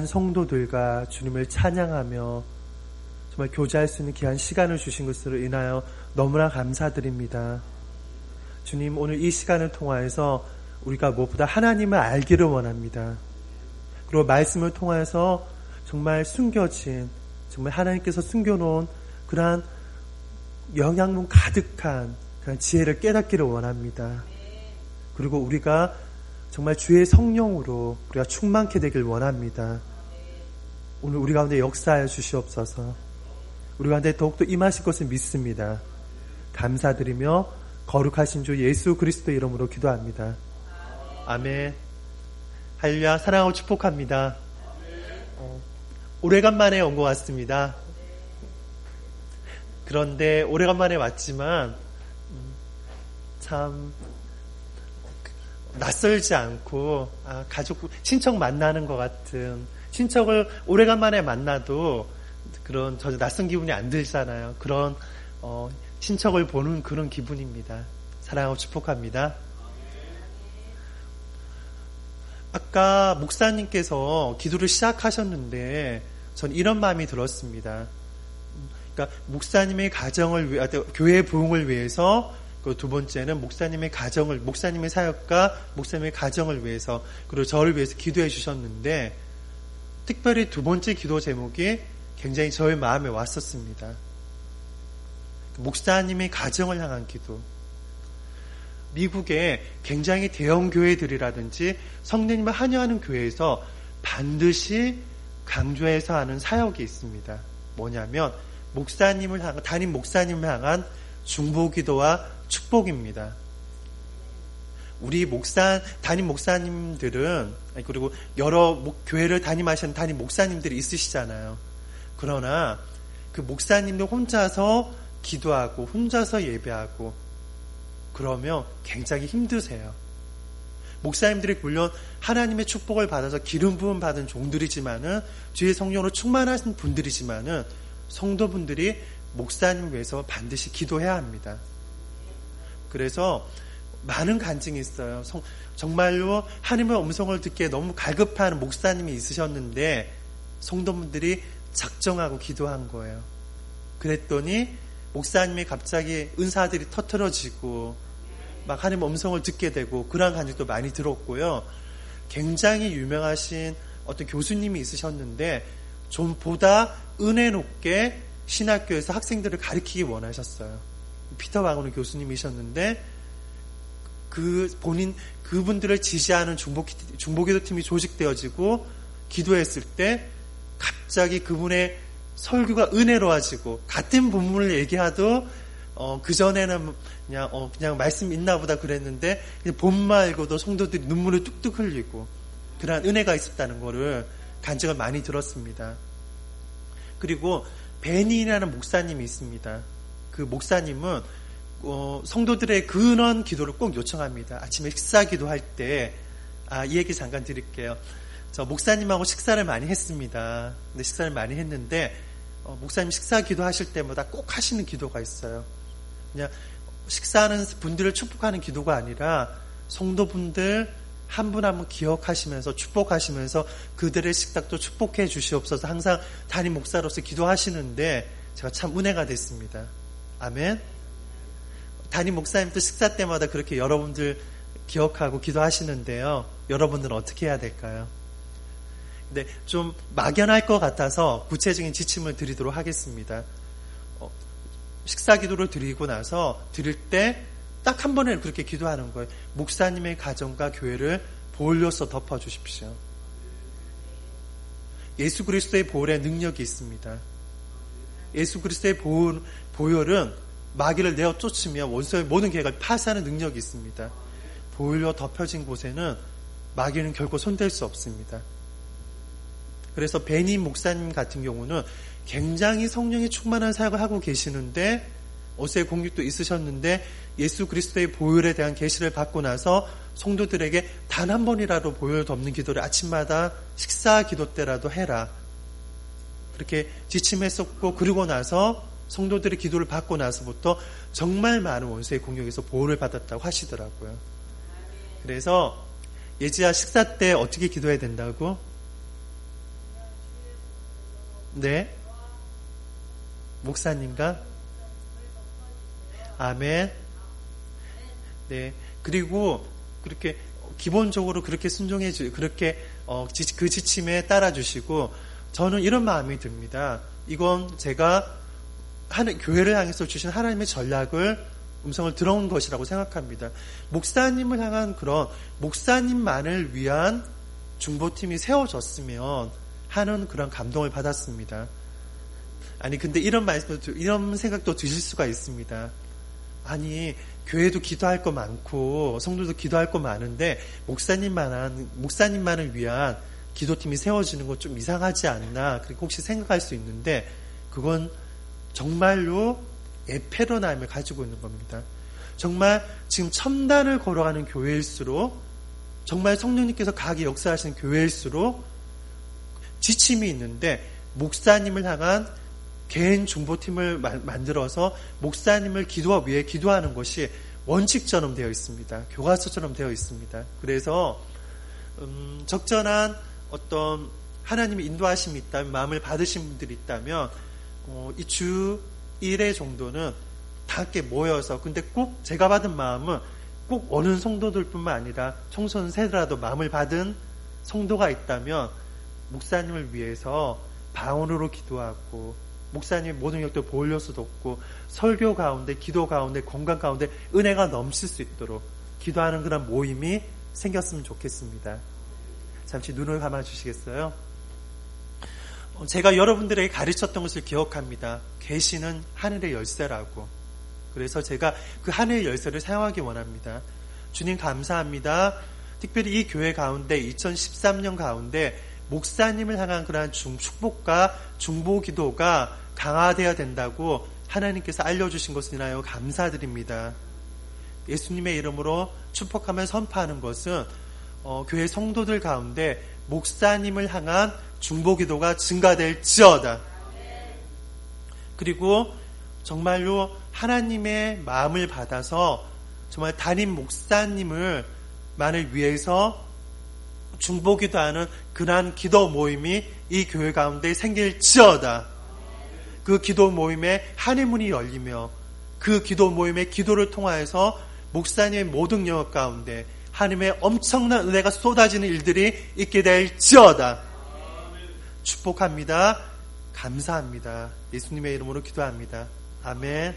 성도들과 주님을 찬양하며 정말 교제할 수 있는 귀한 시간을 주신 것으로 인하여 너무나 감사드립니다. 주님, 오늘 이 시간을 통하여서 우리가 무엇보다 하나님을 알기를 원합니다. 그리고 말씀을 통하여서 정말 숨겨진, 정말 하나님께서 숨겨놓은 그러한 영양분 가득한 그런 지혜를 깨닫기를 원합니다. 그리고 우리가 정말 주의 성령으로 우리가 충만케 되길 원합니다. 오늘 우리 가운데 역사하여 주시옵소서. 우리 가운데 더욱더 임하실 것을 믿습니다. 감사드리며 거룩하신 주 예수 그리스도의 이름으로 기도합니다. 아멘. 할렐루야. 사랑하고 축복합니다. 오래간만에 온 것 같습니다. 그런데 오래간만에 왔지만 참 낯설지 않고 가족, 친척 만나는 것 같은, 친척을 오래간만에 만나도 그런 전혀 낯선 기분이 안 들잖아요. 그런 친척을 보는 그런 기분입니다. 사랑하고 축복합니다. 아까 목사님께서 기도를 시작하셨는데 전 이런 마음이 들었습니다. 그러니까 목사님의 가정을 위해, 교회의 부흥을 위해서, 그 두 번째는 목사님의 가정을, 목사님의 사역과 목사님의 가정을 위해서, 그리고 저를 위해서 기도해 주셨는데, 특별히 두 번째 기도 제목이 굉장히 저의 마음에 왔었습니다. 목사님의 가정을 향한 기도. 미국의 굉장히 대형 교회들이라든지 성령님을 환영하는 교회에서 반드시 강조해서 하는 사역이 있습니다. 뭐냐면 목사님을 향한, 담임 목사님을 향한 중보기도와 축복입니다. 우리 담임 목사님들은, 그리고 여러 교회를 담임하시는 담임 목사님들이 있으시잖아요. 그러나 그 목사님들 혼자서 기도하고 혼자서 예배하고 그러면 굉장히 힘드세요. 목사님들이 물론 하나님의 축복을 받아서 기름 부음 받은 종들이지만은, 주의 성령으로 충만하신 분들이지만은, 성도분들이 목사님 위해서 반드시 기도해야 합니다. 그래서 많은 간증이 있어요. 정말로 하나님의 음성을 듣기에 너무 갈급한 목사님이 있으셨는데 성도분들이 작정하고 기도한 거예요. 그랬더니 목사님이 갑자기 은사들이 터트려지고 막 하나님의 음성을 듣게 되고, 그러한 간증도 많이 들었고요. 굉장히 유명하신 어떤 교수님이 있으셨는데 좀 보다 은혜 높게 신학교에서 학생들을 가르치기 원하셨어요. 피터 와그너 교수님이셨는데 그분들을 지지하는 중보기도팀이 조직되어지고 기도했을 때 갑자기 그분의 설교가 은혜로워지고, 같은 본문을 얘기하도 그전에는 그냥 말씀 있나 보다 그랬는데 본 말고도 성도들이 눈물을 뚝뚝 흘리고 그러한 은혜가 있었다는 거를 간증을 많이 들었습니다. 그리고 베니라는 목사님이 있습니다. 그 목사님은 성도들의 근원 기도를 꼭 요청합니다. 아침에 식사 기도할 때, 이 얘기 잠깐 드릴게요. 저 목사님하고 식사를 많이 했습니다. 근데 식사를 많이 했는데 목사님 식사 기도하실 때마다 꼭 하시는 기도가 있어요. 그냥 식사하는 분들을 축복하는 기도가 아니라 성도분들 한 분 한 분 기억하시면서 축복하시면서 그들의 식탁도 축복해 주시옵소서 항상 담임 목사로서 기도하시는데 제가 참 은혜가 됐습니다. 아멘. 담임 목사님도 식사 때마다 그렇게 여러분들 기억하고 기도하시는데요. 여러분들은 어떻게 해야 될까요? 근데 좀 막연할 것 같아서 구체적인 지침을 드리도록 하겠습니다. 식사 기도를 드리고 나서 드릴 때 딱 한 번에 그렇게 기도하는 거예요. 목사님의 가정과 교회를 보혈로써 덮어주십시오. 예수 그리스도의 보혈에 능력이 있습니다. 예수 그리스도의 보혈은 마귀를 내어 쫓으며 원수의 모든 계획을 파쇄하는 능력이 있습니다. 보혈로 덮여진 곳에는 마귀는 결코 손댈 수 없습니다. 그래서 베니 목사님 같은 경우는 굉장히 성령이 충만한 사역을 하고 계시는데, 어세의 공격도 있으셨는데 예수 그리스도의 보혈에 대한 계시를 받고 나서 성도들에게 단 한 번이라도 보혈 덮는 기도를 아침마다 식사 기도 때라도 해라, 그렇게 지침했었고, 그러고 나서 성도들의 기도를 받고 나서부터 정말 많은 원수의 공격에서 보호를 받았다고 하시더라고요. 그래서 예지야 식사 때 어떻게 기도해야 된다고? 네. 목사님과 아멘. 네. 그리고 그렇게 기본적으로 그렇게 그렇게 그 지침에 따라주시고 저는 이런 마음이 듭니다. 이건 제가 교회를 향해서 주신 하나님의 음성을 들어온 것이라고 생각합니다. 목사님을 향한 그런 목사님만을 위한 중보팀이 세워졌으면 하는 그런 감동을 받았습니다. 아니 근데 이런 생각도 드실 수가 있습니다. 아니 교회도 기도할 거 많고 성도도 기도할 거 많은데 목사님만을 위한 기도팀이 세워지는 건 좀 이상하지 않나 그렇게 혹시 생각할 수 있는데 그건 정말로 에페로나임을 가지고 있는 겁니다. 정말 지금 첨단을 걸어가는 교회일수록 정말 성령님께서 강하게 역사하시는 교회일수록 지침이 있는데 목사님을 향한 개인 중보팀을 만들어서 목사님을 위해 기도하는 것이 원칙처럼 되어 있습니다. 교과서처럼 되어 있습니다. 그래서 적절한 어떤 하나님의 인도하심이 있다면 마음을 받으신 분들이 있다면 이 주 1회 정도는 다 함께 모여서 근데 꼭 제가 받은 마음은 꼭 어느 성도들뿐만 아니라 청소년 세대라도 마음을 받은 성도가 있다면 목사님을 위해서 방언으로 기도하고 목사님의 모든 역도 보일러서 돕고 설교 가운데 기도 가운데 건강 가운데 은혜가 넘칠 수 있도록 기도하는 그런 모임이 생겼으면 좋겠습니다. 잠시 눈을 감아주시겠어요? 제가 여러분들에게 가르쳤던 것을 기억합니다. 계시는 하늘의 열쇠라고. 그래서 제가 그 하늘의 열쇠를 사용하기 원합니다. 주님 감사합니다. 특별히 이 교회 가운데 2013년 가운데 목사님을 향한 그러한 축복과 중보 기도가 강화되어야 된다고 하나님께서 알려주신 것을 인하여 감사드립니다. 예수님의 이름으로 축복하며 선포하는 것은 교회 성도들 가운데 목사님을 향한 중보 기도가 증가될지어다. 그리고 정말로 하나님의 마음을 받아서 정말 담임 목사님을 만을 위해서 중보 기도하는 그러한 기도 모임이 이 교회 가운데 생길지어다. 그 기도 모임에 하늘 문이 열리며 그 기도 모임의 기도를 통하여서 목사님의 모든 영역 가운데 하나님의 엄청난 은혜가 쏟아지는 일들이 있게 될지어다. 축복합니다. 감사합니다. 예수님의 이름으로 기도합니다. 아멘.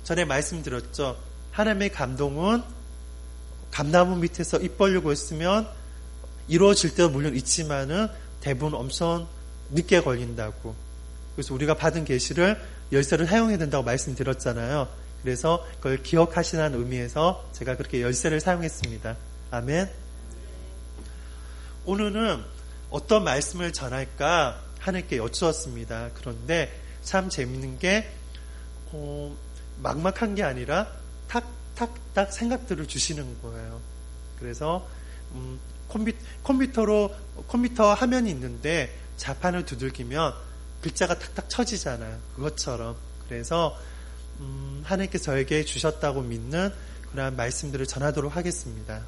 전에 말씀드렸죠. 하나님의 감동은 감나무 밑에서 입 벌리고 있으면 이루어질 때도 물론 있지만은 대부분 엄청 늦게 걸린다고. 그래서 우리가 받은 계시를 열쇠를 사용해야 된다고 말씀드렸잖아요. 그래서 그걸 기억하시라는 의미에서 제가 그렇게 열쇠를 사용했습니다. 아멘. 오늘은 어떤 말씀을 전할까 하나님께 여쭈었습니다. 그런데 참 재밌는 게 막막한 게 아니라 탁탁탁 생각들을 주시는 거예요. 그래서 컴퓨터 화면이 있는데 자판을 두들기면 글자가 탁탁 쳐지잖아요. 그것처럼. 그래서 하나님께서 저에게 주셨다고 믿는 그러한 말씀들을 전하도록 하겠습니다.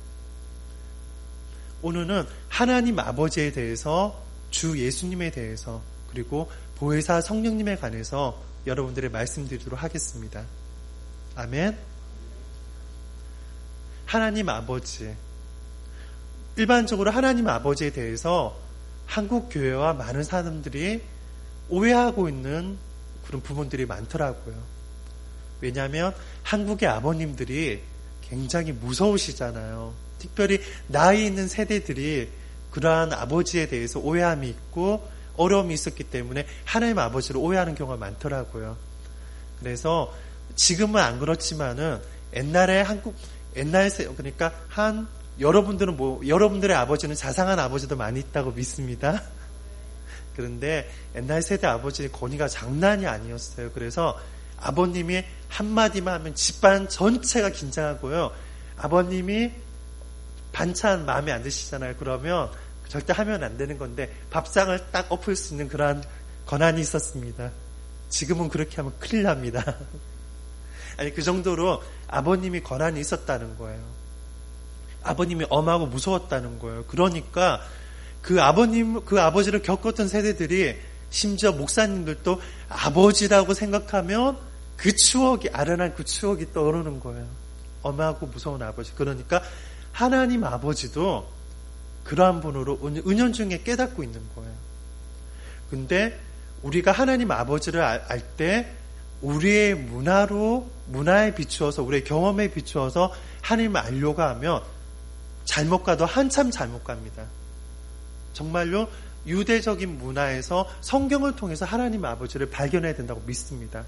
오늘은 하나님 아버지에 대해서, 주 예수님에 대해서, 그리고 보혜사 성령님에 관해서 여러분들의 말씀드리도록 하겠습니다. 아멘. 하나님 아버지. 일반적으로 하나님 아버지에 대해서 한국 교회와 많은 사람들이 오해하고 있는 그런 부분들이 많더라고요. 왜냐하면 한국의 아버님들이 굉장히 무서우시잖아요. 특별히 나이 있는 세대들이 그러한 아버지에 대해서 오해함이 있고 어려움이 있었기 때문에 하나님 아버지를 오해하는 경우가 많더라고요. 그래서 지금은 안 그렇지만은 그러니까 여러분들의 아버지는 자상한 아버지도 많이 있다고 믿습니다. 그런데 옛날 세대 아버지의 권위가 장난이 아니었어요. 그래서 아버님이 한마디만 하면 집안 전체가 긴장하고요. 아버님이 반찬 마음에 안 드시잖아요. 그러면 절대 하면 안 되는 건데 밥상을 딱 엎을 수 있는 그러한 권한이 있었습니다. 지금은 그렇게 하면 큰일 납니다. 아니 그 정도로 아버님이 권한이 있었다는 거예요. 아버님이 엄하고 무서웠다는 거예요. 그러니까 그 아버지를 겪었던 세대들이 심지어 목사님들도 아버지라고 생각하면 그 추억이, 아련한 그 추억이 떠오르는 거예요. 엄하고 무서운 아버지. 그러니까 하나님 아버지도 그러한 분으로 은연중에 깨닫고 있는 거예요. 근데 우리가 하나님 아버지를 알 때 우리의 문화에 비추어서, 우리의 경험에 비추어서 하나님을 알려고 하면 잘못 가도 한참 잘못 갑니다. 정말로 유대적인 문화에서 성경을 통해서 하나님 아버지를 발견해야 된다고 믿습니다.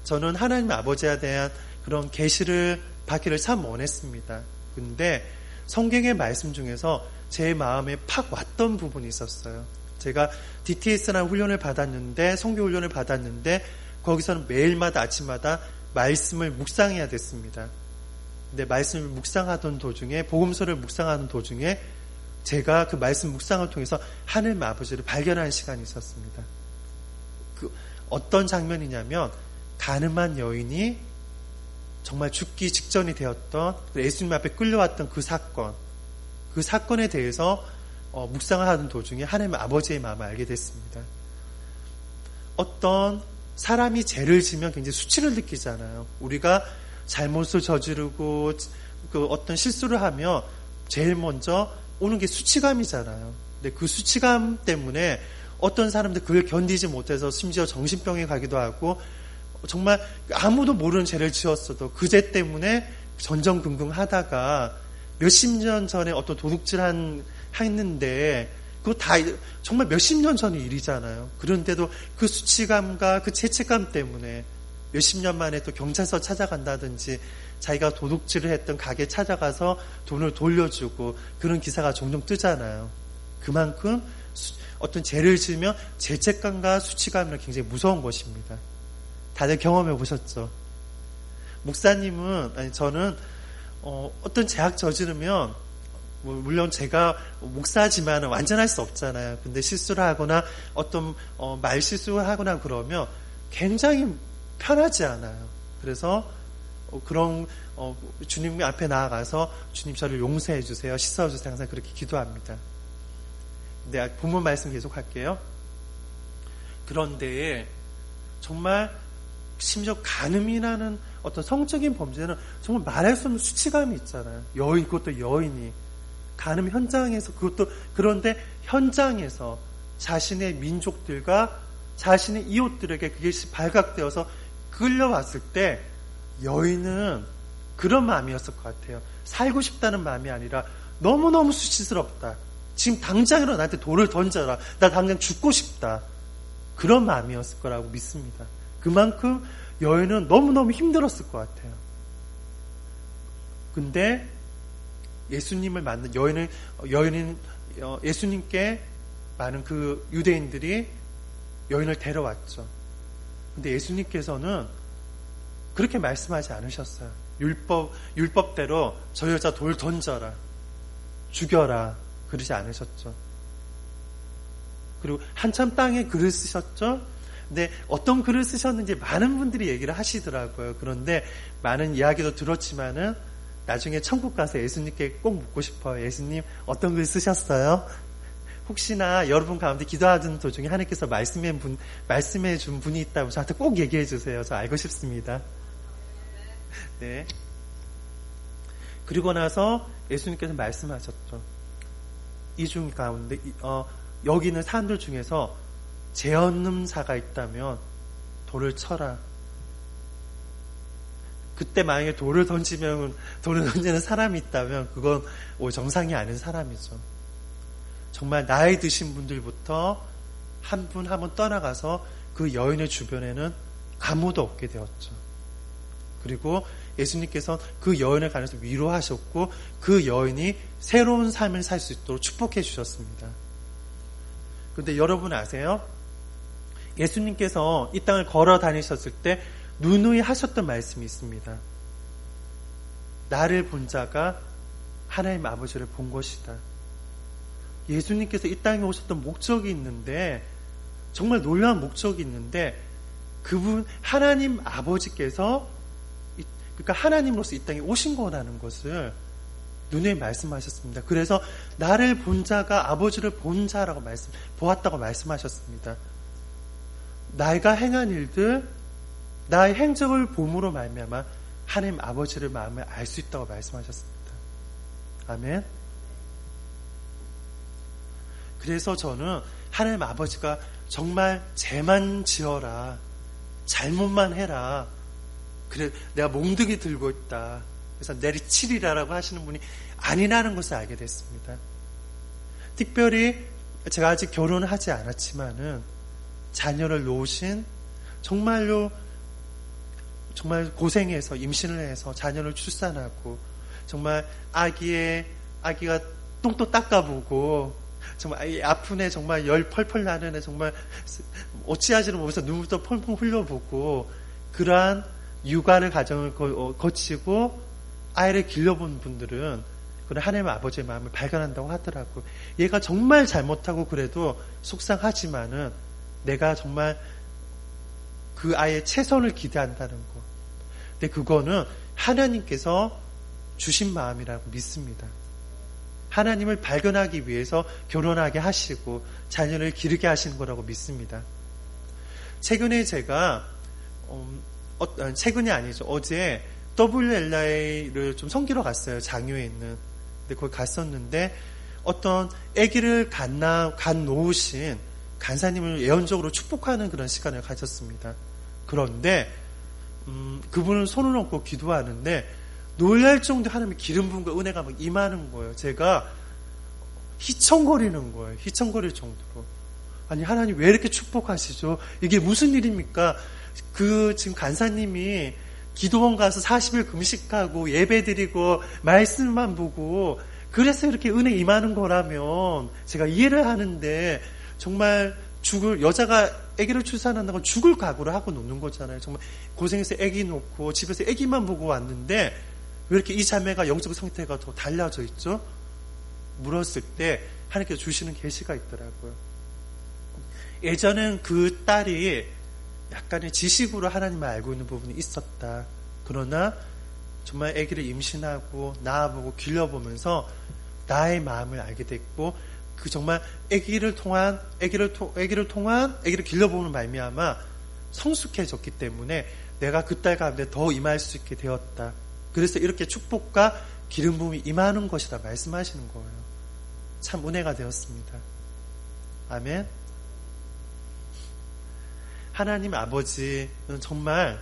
저는 하나님 아버지에 대한 그런 계시를 받기를 참 원했습니다. 근데 성경의 말씀 중에서 제 마음에 팍 왔던 부분이 있었어요. 제가 DTS라는 훈련을 받았는데, 성교 훈련을 받았는데 거기서는 매일마다 아침마다 말씀을 묵상해야 됐습니다. 근데 말씀을 묵상하던 도중에, 복음서를 묵상하는 도중에 제가 그 말씀 묵상을 통해서 하나님 아버지를 발견하는 시간이 있었습니다. 어떤 장면이냐면, 가늠한 여인이 정말 죽기 직전이 되었던, 예수님 앞에 끌려왔던 그 사건에 대해서 묵상을 하는 도중에 하나님 아버지의 마음을 알게 됐습니다. 어떤 사람이 죄를 지면 굉장히 수치를 느끼잖아요. 우리가 잘못을 저지르고 그 어떤 실수를 하면 제일 먼저 오는 게 수치감이잖아요. 근데 그 수치감 때문에 어떤 사람들 그걸 견디지 못해서 심지어 정신병에 가기도 하고, 정말 아무도 모르는 죄를 지었어도 그 죄 때문에 전전긍긍하다가 몇십 년 전에 어떤 도둑질 했는데 그거 다 정말 몇십 년 전의 일이잖아요. 그런데도 그 수치감과 그 죄책감 때문에 몇십 년 만에 또 경찰서 찾아간다든지 자기가 도둑질을 했던 가게 찾아가서 돈을 돌려주고 그런 기사가 종종 뜨잖아요. 그만큼 어떤 죄를 지으면 죄책감과 수치감은 굉장히 무서운 것입니다. 다들 경험해 보셨죠? 목사님은, 저는 어떤 죄악 저지르면, 물론 제가 목사지만 완전할 수 없잖아요. 근데 실수를 하거나 어떤 말 실수를 하거나 그러면 굉장히 편하지 않아요. 그래서 그런 주님 앞에 나아가서 주님 저를 용서해 주세요, 씻어 주세요, 항상 그렇게 기도합니다. 근데 본문 말씀 계속 할게요. 그런데 정말 심지어 간음이라는 어떤 성적인 범죄는 정말 말할 수 없는 수치감이 있잖아요. 그것도 여인이 간음 현장에서, 그것도, 그런데 현장에서 자신의 민족들과 자신의 이웃들에게 그것이 발각되어서 끌려왔을 때 여인은 그런 마음이었을 것 같아요. 살고 싶다는 마음이 아니라 너무너무 수치스럽다. 지금 당장이라도 나한테 돌을 던져라. 나 당장 죽고 싶다. 그런 마음이었을 거라고 믿습니다. 그만큼 여인은 너무너무 힘들었을 것 같아요. 근데 예수님을 만난 여인은 예수님께 많은 그 유대인들이 여인을 데려왔죠. 근데 예수님께서는 그렇게 말씀하지 않으셨어요. 율법대로 저 여자 돌 던져라, 죽여라, 그러지 않으셨죠. 그리고 한참 땅에 글을 쓰셨죠. 근데 어떤 글을 쓰셨는지 많은 분들이 얘기를 하시더라고요. 그런데 많은 이야기도 들었지만은 나중에 천국 가서 예수님께 꼭 묻고 싶어요. 예수님, 어떤 글 쓰셨어요? 혹시나 여러분 가운데 기도하는 도중에 하나님께서 말씀해 준 분이 있다면 저한테 꼭 얘기해 주세요. 저 알고 싶습니다. 네. 그리고 나서 예수님께서 말씀하셨죠. 이 중 가운데 여기 있는 사람들 중에서 죄 없는 자가 있다면 돌을 쳐라. 그때 만약에 돌을 던지는 사람이 있다면 그건 정상이 아닌 사람이죠. 정말 나이 드신 분들부터 한 분 한 분 떠나가서 그 여인의 주변에는 아무도 없게 되었죠. 그리고 예수님께서 그 여인을 가려서 위로하셨고 그 여인이 새로운 삶을 살 수 있도록 축복해 주셨습니다. 그런데 여러분 아세요? 예수님께서 이 땅을 걸어 다니셨을 때 누누이 하셨던 말씀이 있습니다. 나를 본 자가 하나님 아버지를 본 것이다. 예수님께서 이 땅에 오셨던 목적이 있는데, 정말 놀라운 목적이 있는데, 그분 하나님 아버지께서, 그러니까 하나님으로서 이 땅에 오신 거라는 것을 누누이 말씀하셨습니다. 그래서 나를 본 자가 아버지를 본 자라고 보았다고 말씀하셨습니다. 내가 행한 일들, 나의 행적을 봄으로 말미암아 하나님 아버지를 마음을 알 수 있다고 말씀하셨습니다. 아멘. 그래서 저는 하나님 아버지가 정말 죄만 지어라, 잘못만 해라, 그래 내가 몽둥이 들고 있다, 그래서 내리치리라라고 하시는 분이 아니라는 것을 알게 됐습니다. 특별히 제가 아직 결혼을 하지 않았지만은 자녀를 놓으신 정말 고생해서 임신을 해서 자녀를 출산하고 정말 아기가 똥도 닦아보고 정말 아픈 애 정말 열 펄펄 나는 애 정말 어찌하지는 못해서 눈물도 펑펑 흘려보고 그러한 육아를 가정을 거치고 아이를 길러본 분들은 그런 하나님 아버지의 마음을 발견한다고 하더라고요. 얘가 정말 잘못하고 그래도 속상하지만은 내가 정말 그 아이의 최선을 기대한다는 거. 근데 그거는 하나님께서 주신 마음이라고 믿습니다. 하나님을 발견하기 위해서 결혼하게 하시고 자녀를 기르게 하시는 거라고 믿습니다. 최근에 제가 최근이 아니죠. 어제 WLI를 좀 섬기러 갔어요. 장유에 있는. 근데 거기 갔었는데 어떤 아기를 간 놓으신 간사님을 예언적으로 축복하는 그런 시간을 가졌습니다. 그런데 그분은 손을 얹고 기도하는데 놀랄 정도 하나님의 기름 부음과 은혜가 막 임하는 거예요. 제가 희청거리는 거예요. 희청거릴 정도로. 아니 하나님 왜 이렇게 축복하시죠? 이게 무슨 일입니까? 지금 간사님이 기도원 가서 40일 금식하고 예배드리고 말씀만 보고 그래서 이렇게 은혜 임하는 거라면 제가 이해를 하는데 정말 여자가 아기를 출산한다고 죽을 각오를 하고 놓는 거잖아요. 정말 고생해서 아기 놓고 집에서 아기만 보고 왔는데 왜 이렇게 이 자매가 영적 상태가 더 달라져 있죠? 물었을 때 하나님께서 주시는 계시가 있더라고요. 예전엔 그 딸이 약간의 지식으로 하나님을 알고 있는 부분이 있었다. 그러나 정말 아기를 임신하고 낳아보고 길러보면서 나의 마음을 알게 됐고 그 정말 아기를 길러보는 말미암아 성숙해졌기 때문에 내가 그 딸 가운데 더 임할 수 있게 되었다. 그래서 이렇게 축복과 기름 부음이 임하는 것이다 말씀하시는 거예요. 참 은혜가 되었습니다. 아멘. 하나님 아버지는 정말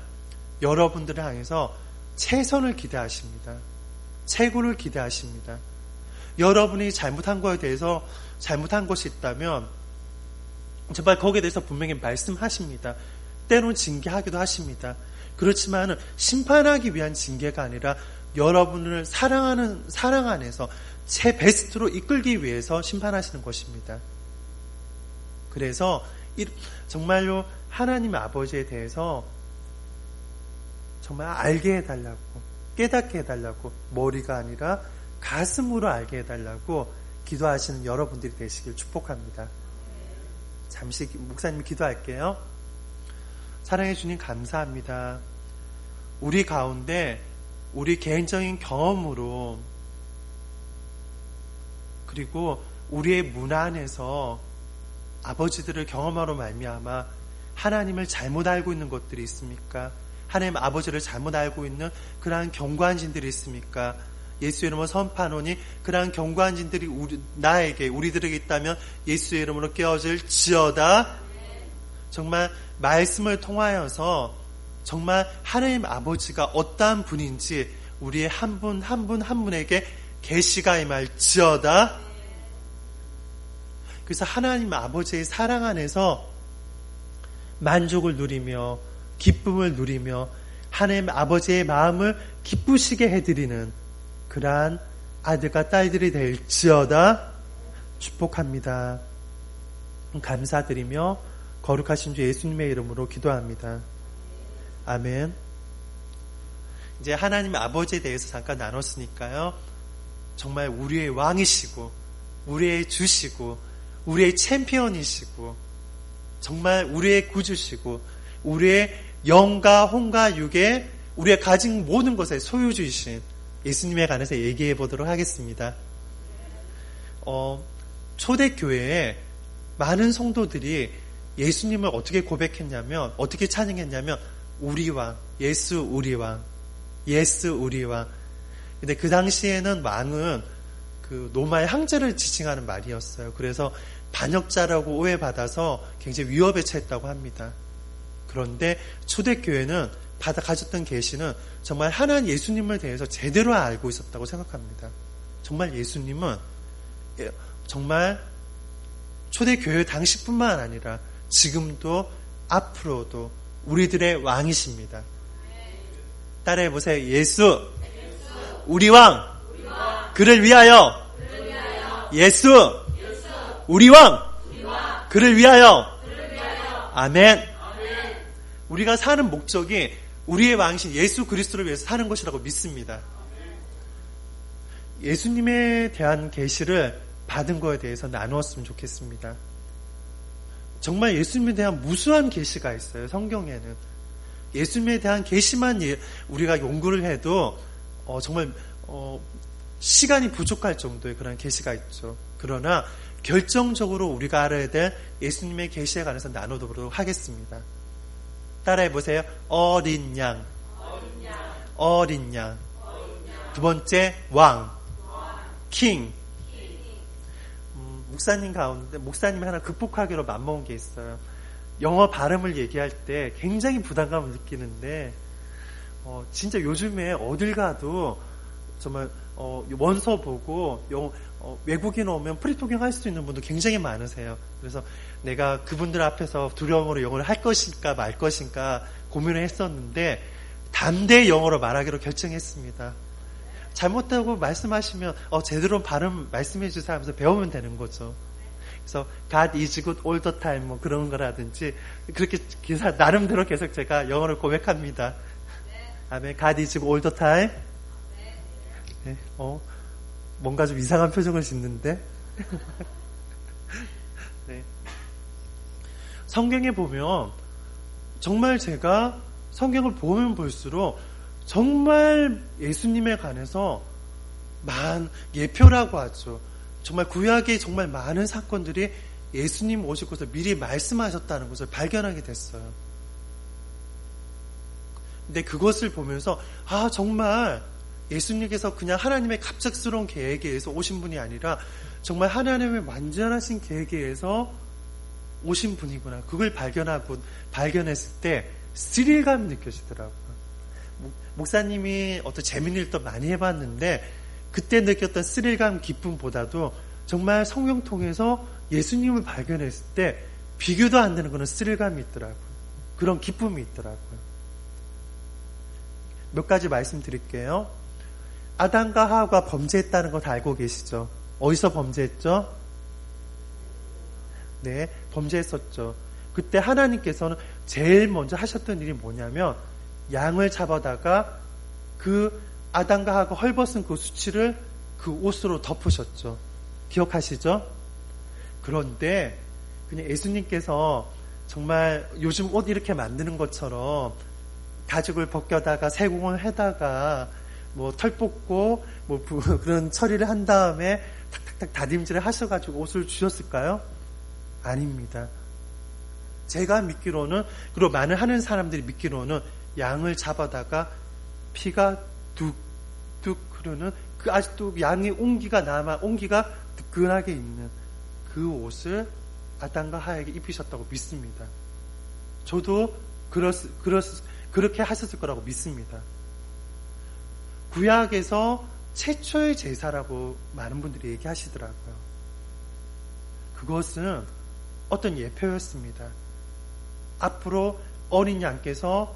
여러분들을 향해서 최선을 기대하십니다. 최고를 기대하십니다. 여러분이 잘못한 거에 대해서 잘못한 것이 있다면 정말 거기에 대해서 분명히 말씀하십니다. 때론 징계하기도 하십니다. 그렇지만 심판하기 위한 징계가 아니라 여러분을 사랑 안에서 제 베스트로 이끌기 위해서 심판하시는 것입니다. 그래서 정말로 하나님 아버지에 대해서 정말 알게 해달라고, 깨닫게 해달라고, 머리가 아니라 가슴으로 알게 해달라고 기도하시는 여러분들이 되시길 축복합니다. 잠시 목사님이 기도할게요. 사랑해 주님 감사합니다. 우리 가운데 우리 개인적인 경험으로 그리고 우리의 문화 안에서 아버지들을 경험하러 말미암아 하나님을 잘못 알고 있는 것들이 있습니까? 하나님 아버지를 잘못 알고 있는 그러한 경관진들이 있습니까? 예수의 이름으로 선포하노니 그러한 경관진들이 우리들에게 있다면 예수의 이름으로 깨어질지어다. 정말 말씀을 통하여서 정말 하나님 아버지가 어떠한 분인지 우리의 한 분 한 분에게 계시가 임할지어다. 그래서 하나님 아버지의 사랑 안에서 만족을 누리며 기쁨을 누리며 하나님 아버지의 마음을 기쁘시게 해드리는 그러한 아들과 딸들이 될지어다. 축복합니다. 감사드리며 거룩하신 주 예수님의 이름으로 기도합니다. 아멘. 이제 하나님 아버지에 대해서 잠깐 나눴으니까요. 정말 우리의 왕이시고 우리의 주시고 우리의 챔피언이시고 정말 우리의 구주시고 우리의 영과 혼과 육의 우리의 가진 모든 것의 소유주이신 예수님에 관해서 얘기해 보도록 하겠습니다. 초대교회에 많은 성도들이 예수님을 어떻게 고백했냐면, 어떻게 찬양했냐면, 우리 왕, 예수 우리 왕, 예수 우리 왕. 근데 그 당시에는 왕은 그 로마의 황제를 지칭하는 말이었어요. 그래서 반역자라고 오해받아서 굉장히 위협에 처했다고 합니다. 그런데 초대교회는 가졌던 계시는 정말 하나님 예수님을 대해서 제대로 알고 있었다고 생각합니다. 정말 예수님은 정말 초대교회 당시뿐만 아니라 지금도 앞으로도 우리들의 왕이십니다. 따라해보세요. 예수 우리 왕, 그를 위하여. 예수 우리 왕, 그를 위하여. 아멘. 우리가 사는 목적이 우리의 왕이신 예수 그리스도를 위해서 사는 것이라고 믿습니다. 예수님에 대한 계시를 받은 것에 대해서 나누었으면 좋겠습니다. 정말 예수님에 대한 무수한 계시가 있어요. 성경에는 예수님에 대한 계시만 우리가 연구를 해도 정말 시간이 부족할 정도의 그런 계시가 있죠. 그러나 결정적으로 우리가 알아야 될 예수님의 계시에 관해서 나눠보도록 하겠습니다. 따라해보세요. 어린 양. 어린 양. 두 번째 왕. 킹. 목사님 가운데 목사님이 하나 극복하기로 맘먹은 게 있어요. 영어 발음을 얘기할 때 굉장히 부담감을 느끼는데 진짜 요즘에 어딜 가도 정말 원서 보고 외국인 오면 프리토킹 할 수 있는 분도 굉장히 많으세요. 그래서 내가 그분들 앞에서 두려움으로 영어를 할 것인가 말 것인가 고민을 했었는데 담대히 영어로 말하기로 결정했습니다. 잘못되고 말씀하시면 제대로 발음 말씀해 주세요 하면서 배우면 되는 거죠. 그래서 God is good all the time 뭐 그런 거라든지 그렇게 기사 나름대로 계속 제가 영어를 고백합니다. 아멘. God is good all the time. 네, 뭔가 좀 이상한 표정을 짓는데. 네. 성경에 보면 정말 제가 성경을 보면 볼수록 정말 예수님에 관해서 예표라고 하죠. 정말 구약에 정말 많은 사건들이 예수님 오실 것을 미리 말씀하셨다는 것을 발견하게 됐어요. 근데 그것을 보면서 정말 예수님께서 그냥 하나님의 갑작스러운 계획에 의해서 오신 분이 아니라 정말 하나님의 완전하신 계획에 의해서 오신 분이구나. 그걸 발견했을 때 스릴감이 느껴지더라고요. 목사님이 어떤 재미있는 일도 많이 해봤는데 그때 느꼈던 스릴감 기쁨보다도 정말 성경 통해서 예수님을 발견했을 때 비교도 안 되는 그런 스릴감이 있더라고요. 그런 기쁨이 있더라고요. 몇 가지 말씀드릴게요. 아담과 하와가 범죄했다는 거 다 알고 계시죠? 어디서 범죄했죠? 네, 범죄했었죠. 그때 하나님께서는 제일 먼저 하셨던 일이 뭐냐면 양을 잡아다가 그 아담과 하와가 헐벗은 그 수치를 그 옷으로 덮으셨죠. 기억하시죠? 그런데 그냥 예수님께서 정말 요즘 옷 이렇게 만드는 것처럼 가죽을 벗겨다가 세공을 해다가 뭐 털 뽑고 뭐 그런 처리를 한 다음에 탁탁탁 다림질을 하셔가지고 옷을 주셨을까요? 아닙니다. 제가 믿기로는, 그리고 많은 하는 사람들이 믿기로는 양을 잡아다가 피가 뚝뚝 흐르는 그 아직도 양의 온기가 뜨끈하게 있는 그 옷을 아담과 하와에게 입히셨다고 믿습니다. 저도 그렇게 하셨을 거라고 믿습니다. 구약에서 최초의 제사라고 많은 분들이 얘기하시더라고요. 그것은 어떤 예표였습니다. 앞으로 어린 양께서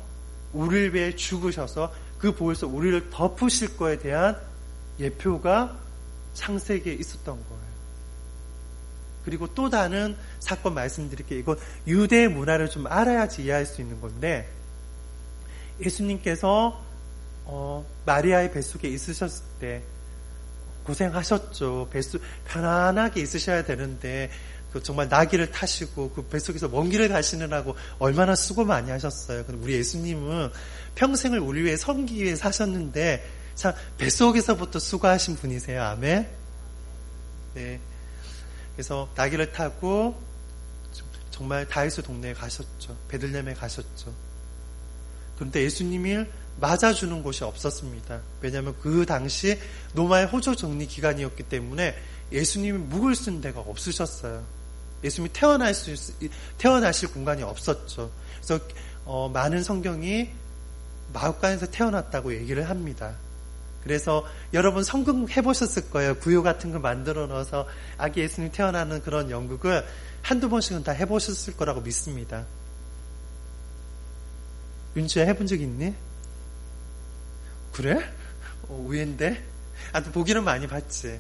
우리를 위해 죽으셔서 그 보혈로 우리를 덮으실 거에 대한 예표가 창세기에 있었던 거예요. 그리고 또 다른 사건 말씀드릴게요. 이건 유대 문화를 좀 알아야지 이해할 수 있는 건데, 예수님께서 마리아의 뱃속에 있으셨을 때 고생하셨죠. 편안하게 있으셔야 되는데 정말 나귀를 타시고 그 뱃속에서 먼 길을 가시느라고 얼마나 수고 많이 하셨어요. 근데 우리 예수님은 평생을 우리 위해 섬기기 위해 사셨는데 참 뱃속에서부터 수고하신 분이세요. 아멘. 네. 그래서 나귀를 타고 정말 다윗의 동네에 가셨죠. 베들레헴에 가셨죠. 그런데 예수님을 맞아주는 곳이 없었습니다. 왜냐하면 그 당시 로마의 호조 정리 기간이었기 때문에 예수님이 묵을 수 있는 데가 없으셨어요. 예수님이 태어나실 공간이 없었죠. 그래서 많은 성경이 마구간에서 태어났다고 얘기를 합니다. 그래서 여러분 성경 해보셨을 거예요. 구요 같은 거 만들어 넣어서 아기 예수님 태어나는 그런 연극을 한두 번씩은 다 해보셨을 거라고 믿습니다. 윤주야 해본 적 있니? 그래? 의외인데? 아무튼 보기는 많이 봤지.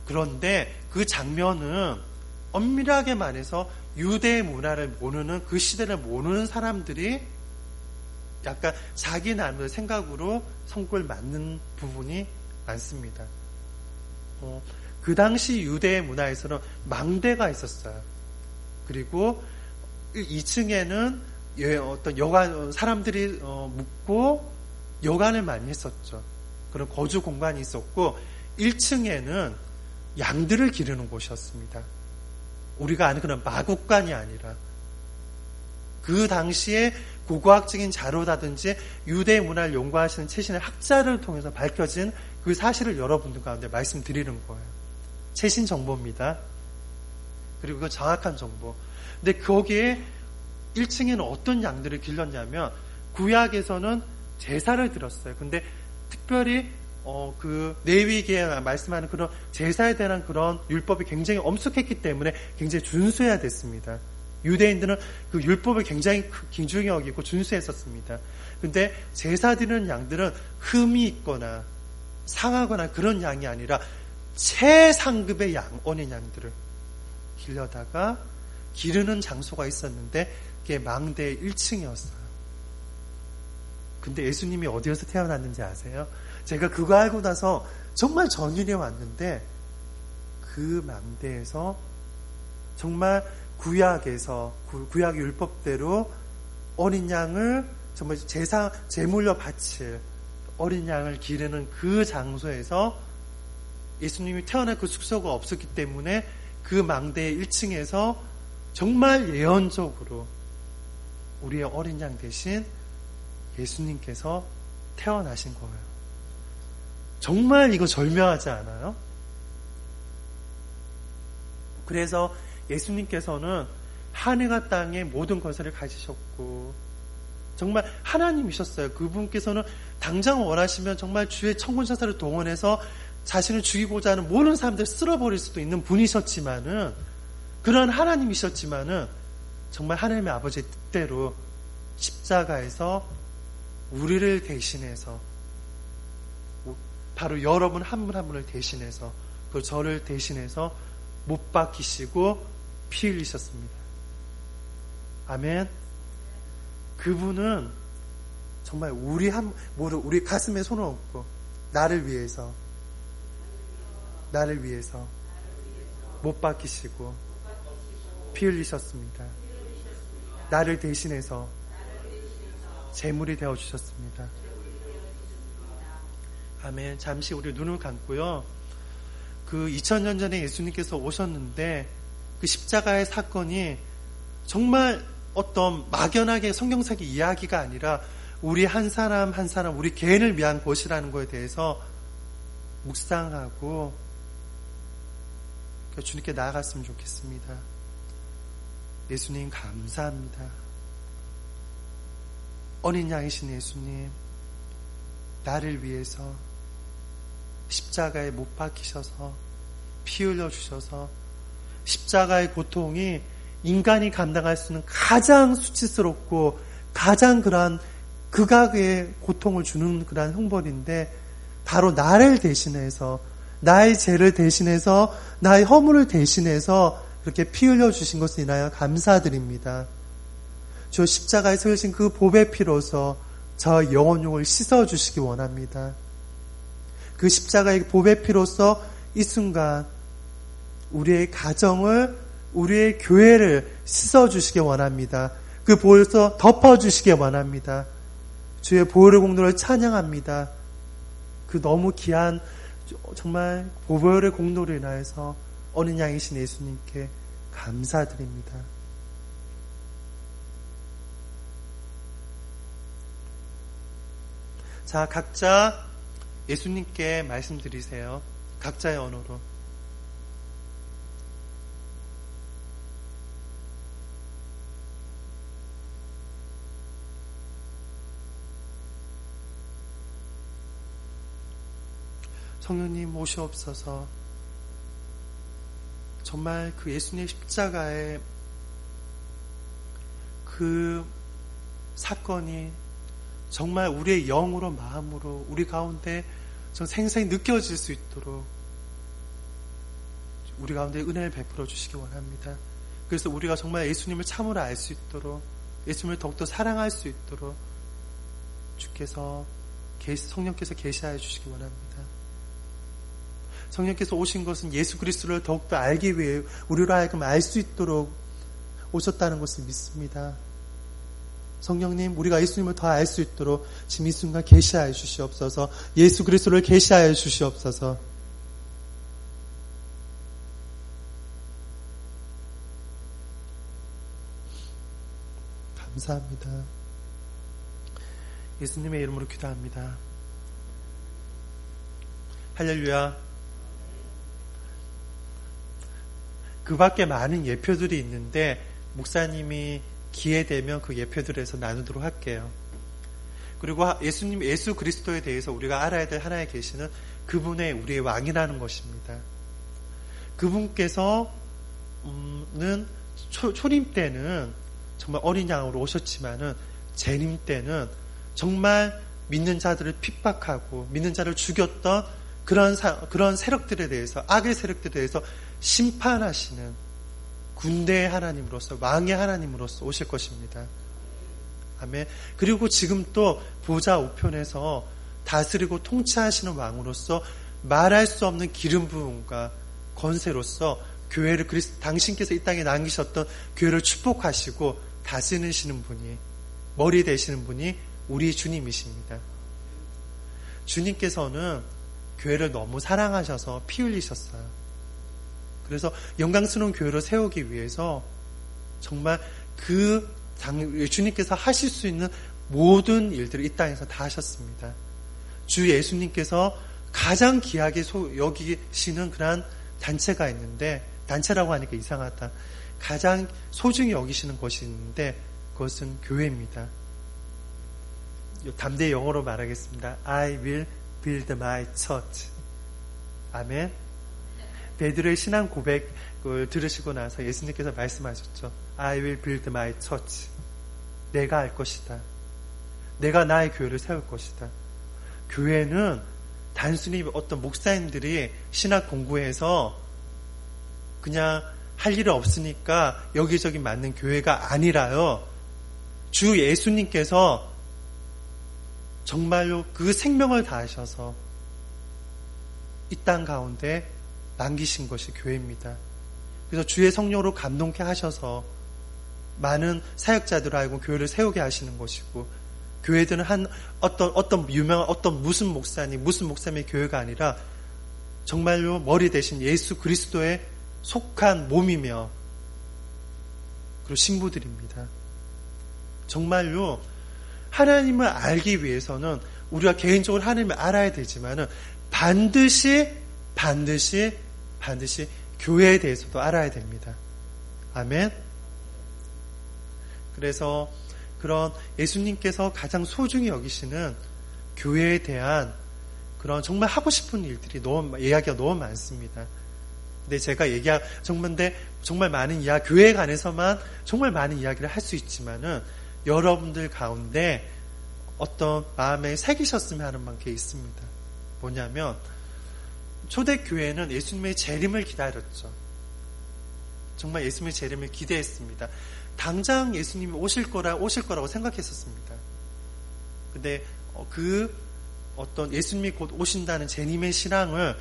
그런데 그 장면은 엄밀하게 말해서 유대의 문화를 모르는, 그 시대를 모르는 사람들이 약간 자기 나름의 생각으로 성구를 만든 부분이 많습니다. 그 당시 유대의 문화에서는 망대가 있었어요. 그리고 2층에는 어떤 여관, 사람들이 묵고 여관을 많이 했었죠. 그런 거주 공간이 있었고 1층에는 양들을 기르는 곳이었습니다. 우리가 아는 그런 마국간이 아니라 그 당시에 고고학적인 자료라든지 유대 문화를 연구하시는 최신의 학자를 통해서 밝혀진 그 사실을 여러분들 가운데 말씀드리는 거예요. 최신 정보입니다. 그리고 그 정확한 정보. 근데 거기에 1층에는 어떤 양들을 길렀냐면 구약에서는 제사를 드렸어요. 근데 특별히 그 레위기에 말씀하는 그런 제사에 대한 그런 율법이 굉장히 엄숙했기 때문에 굉장히 준수해야 됐습니다. 유대인들은 그 율법을 굉장히 귀중히 여기고 준수했었습니다. 근데 제사 드리는 양들은 흠이 있거나 상하거나 그런 양이 아니라 최상급의 양, 어린 양들을 길러다가 기르는 장소가 있었는데 그게 망대의 1층이었어요. 근데 예수님이 어디에서 태어났는지 아세요? 제가 그거 알고 나서 정말 전율이 왔는데 그 망대에서 정말 구약에서 구약 율법대로 어린 양을 정말 제물로 바칠 어린 양을 기르는 그 장소에서 예수님이 태어날 그 숙소가 없었기 때문에 그 망대의 1층에서 정말 예언적으로 우리의 어린 양 대신 예수님께서 태어나신 거예요. 정말 이거 절묘하지 않아요? 그래서 예수님께서는 하늘과 땅의 모든 것을 가지셨고 정말 하나님이셨어요. 그분께서는 당장 원하시면 정말 주의 천군천사를 동원해서 자신을 죽이고자 하는 모든 사람들을 쓸어버릴 수도 있는 분이셨지만은, 그런 하나님이셨지만은 정말 하나님의 아버지의 뜻대로 십자가에서 우리를 대신해서, 바로 여러분 한 분 한 분을 대신해서, 그 저를 대신해서 못 박히시고 피 흘리셨습니다. 아멘. 그분은 정말 우리 가슴에 손을 얹고 나를 위해서 못 박히시고 피 흘리셨습니다. 나를 대신해서 제물이 되어주셨습니다. 아멘. 잠시 우리 눈을 감고요. 그 2000년 전에 예수님께서 오셨는데 그 십자가의 사건이 정말 어떤 막연하게 성경상의 이야기가 아니라 우리 한 사람 한 사람, 우리 개인을 위한 것이라는 것에 대해서 묵상하고 주님께 나아갔으면 좋겠습니다. 예수님 감사합니다. 어린 양이신 예수님, 나를 위해서 십자가에 못 박히셔서 피 흘려주셔서 십자가의 고통이 인간이 감당할 수 있는 가장 수치스럽고 가장 그러한 극악의 고통을 주는 그러한 형벌인데, 바로 나를 대신해서, 나의 죄를 대신해서, 나의 허물을 대신해서 그렇게 피 흘려주신 것을 인하여 감사드립니다. 주 십자가에서 흘리신 그 보배 피로서 저 영혼용을 씻어주시기 원합니다. 그 십자가의 보배 피로서 이 순간 우리의 가정을, 우리의 교회를 씻어주시기 원합니다. 그 보혈로 덮어주시기 원합니다. 주의 보혈의 공로를 찬양합니다. 그 너무 귀한 정말 보혈의 공로로 인하여서 어린 양이신 예수님께 감사드립니다. 자, 각자 예수님께 말씀드리세요. 각자의 언어로. 성령님 오시옵소서. 정말 그 예수님의 십자가의 그 사건이 정말 우리의 영으로 마음으로 우리 가운데 좀 생생히 느껴질 수 있도록 우리 가운데 은혜를 베풀어 주시기 원합니다. 그래서 우리가 정말 예수님을 참으로 알 수 있도록 예수님을 더욱더 사랑할 수 있도록 주께서 성령께서 계시하여 주시기 원합니다. 성령께서 오신 것은 예수 그리스도를 더욱더 알기 위해 우리로 하여금 알 수 있도록 오셨다는 것을 믿습니다. 성령님, 우리가 예수님을 더 알 수 있도록 지금 이 순간 계시하여 주시옵소서. 예수 그리스도를 계시하여 주시옵소서. 감사합니다. 예수님의 이름으로 기도합니다. 할렐루야. 그 밖에 많은 예표들이 있는데 목사님이 기회 되면 그 예표들에서 나누도록 할게요. 그리고 예수 그리스도에 대해서 우리가 알아야 될 하나에 계시는 그분의 우리의 왕이라는 것입니다. 그분께서는 초림 때는 정말 어린 양으로 오셨지만은 재림 때는 정말 믿는 자들을 핍박하고 믿는 자를 죽였던 그런 세력들에 대해서, 악의 세력들에 대해서 심판하시는 군대의 하나님으로서, 왕의 하나님으로서 오실 것입니다. 아멘. 그리고 지금 또 보좌 우편에서 다스리고 통치하시는 왕으로서 말할 수 없는 기름 부음과 권세로서 교회를 당신께서 이 땅에 남기셨던 교회를 축복하시고 다스리시는 분이, 머리 되시는 분이 우리 주님이십니다. 주님께서는 교회를 너무 사랑하셔서 피 흘리셨어요. 그래서 영광스러운 교회를 세우기 위해서 정말 주님께서 하실 수 있는 모든 일들을 이 땅에서 다 하셨습니다. 주 예수님께서 가장 귀하게 여기시는 그러한 단체가 있는데, 단체라고 하니까 이상하다. 가장 소중히 여기시는 것이 있는데 그것은 교회입니다. 담대히 영어로 말하겠습니다. I will build my church. 아멘. 베드로의 신앙 고백을 들으시고 나서 예수님께서 말씀하셨죠. I will build my church. 내가 할 것이다. 내가 나의 교회를 세울 것이다. 교회는 단순히 어떤 목사님들이 신학 공부해서 그냥 할 일 없으니까 여기저기 맞는 교회가 아니라요. 주 예수님께서 정말로 그 생명을 다하셔서 이 땅 가운데 남기신 것이 교회입니다. 그래서 주의 성령으로 감동케 하셔서 많은 사역자들을 알고 교회를 세우게 하시는 것이고, 교회들은 어떤 유명한 무슨 목사님의 교회가 아니라 정말로 머리 대신 예수 그리스도에 속한 몸이며 그리고 신부들입니다. 정말로 하나님을 알기 위해서는 우리가 개인적으로 하나님을 알아야 되지만은 반드시 교회에 대해서도 알아야 됩니다. 아멘. 그래서 그런 예수님께서 가장 소중히 여기시는 교회에 대한 그런 정말 하고 싶은 일들이 이야기가 너무 많습니다. 근데 제가 정말 많은 교회에 관해서만 정말 많은 이야기를 할 수 있지만은 여러분들 가운데 어떤 마음에 새기셨으면 하는 게 있습니다. 뭐냐면 초대교회는 예수님의 재림을 기다렸죠. 정말 예수님의 재림을 기대했습니다. 당장 예수님이 오실 거라고 생각했었습니다. 근데 예수님이 곧 오신다는 재림의 신앙을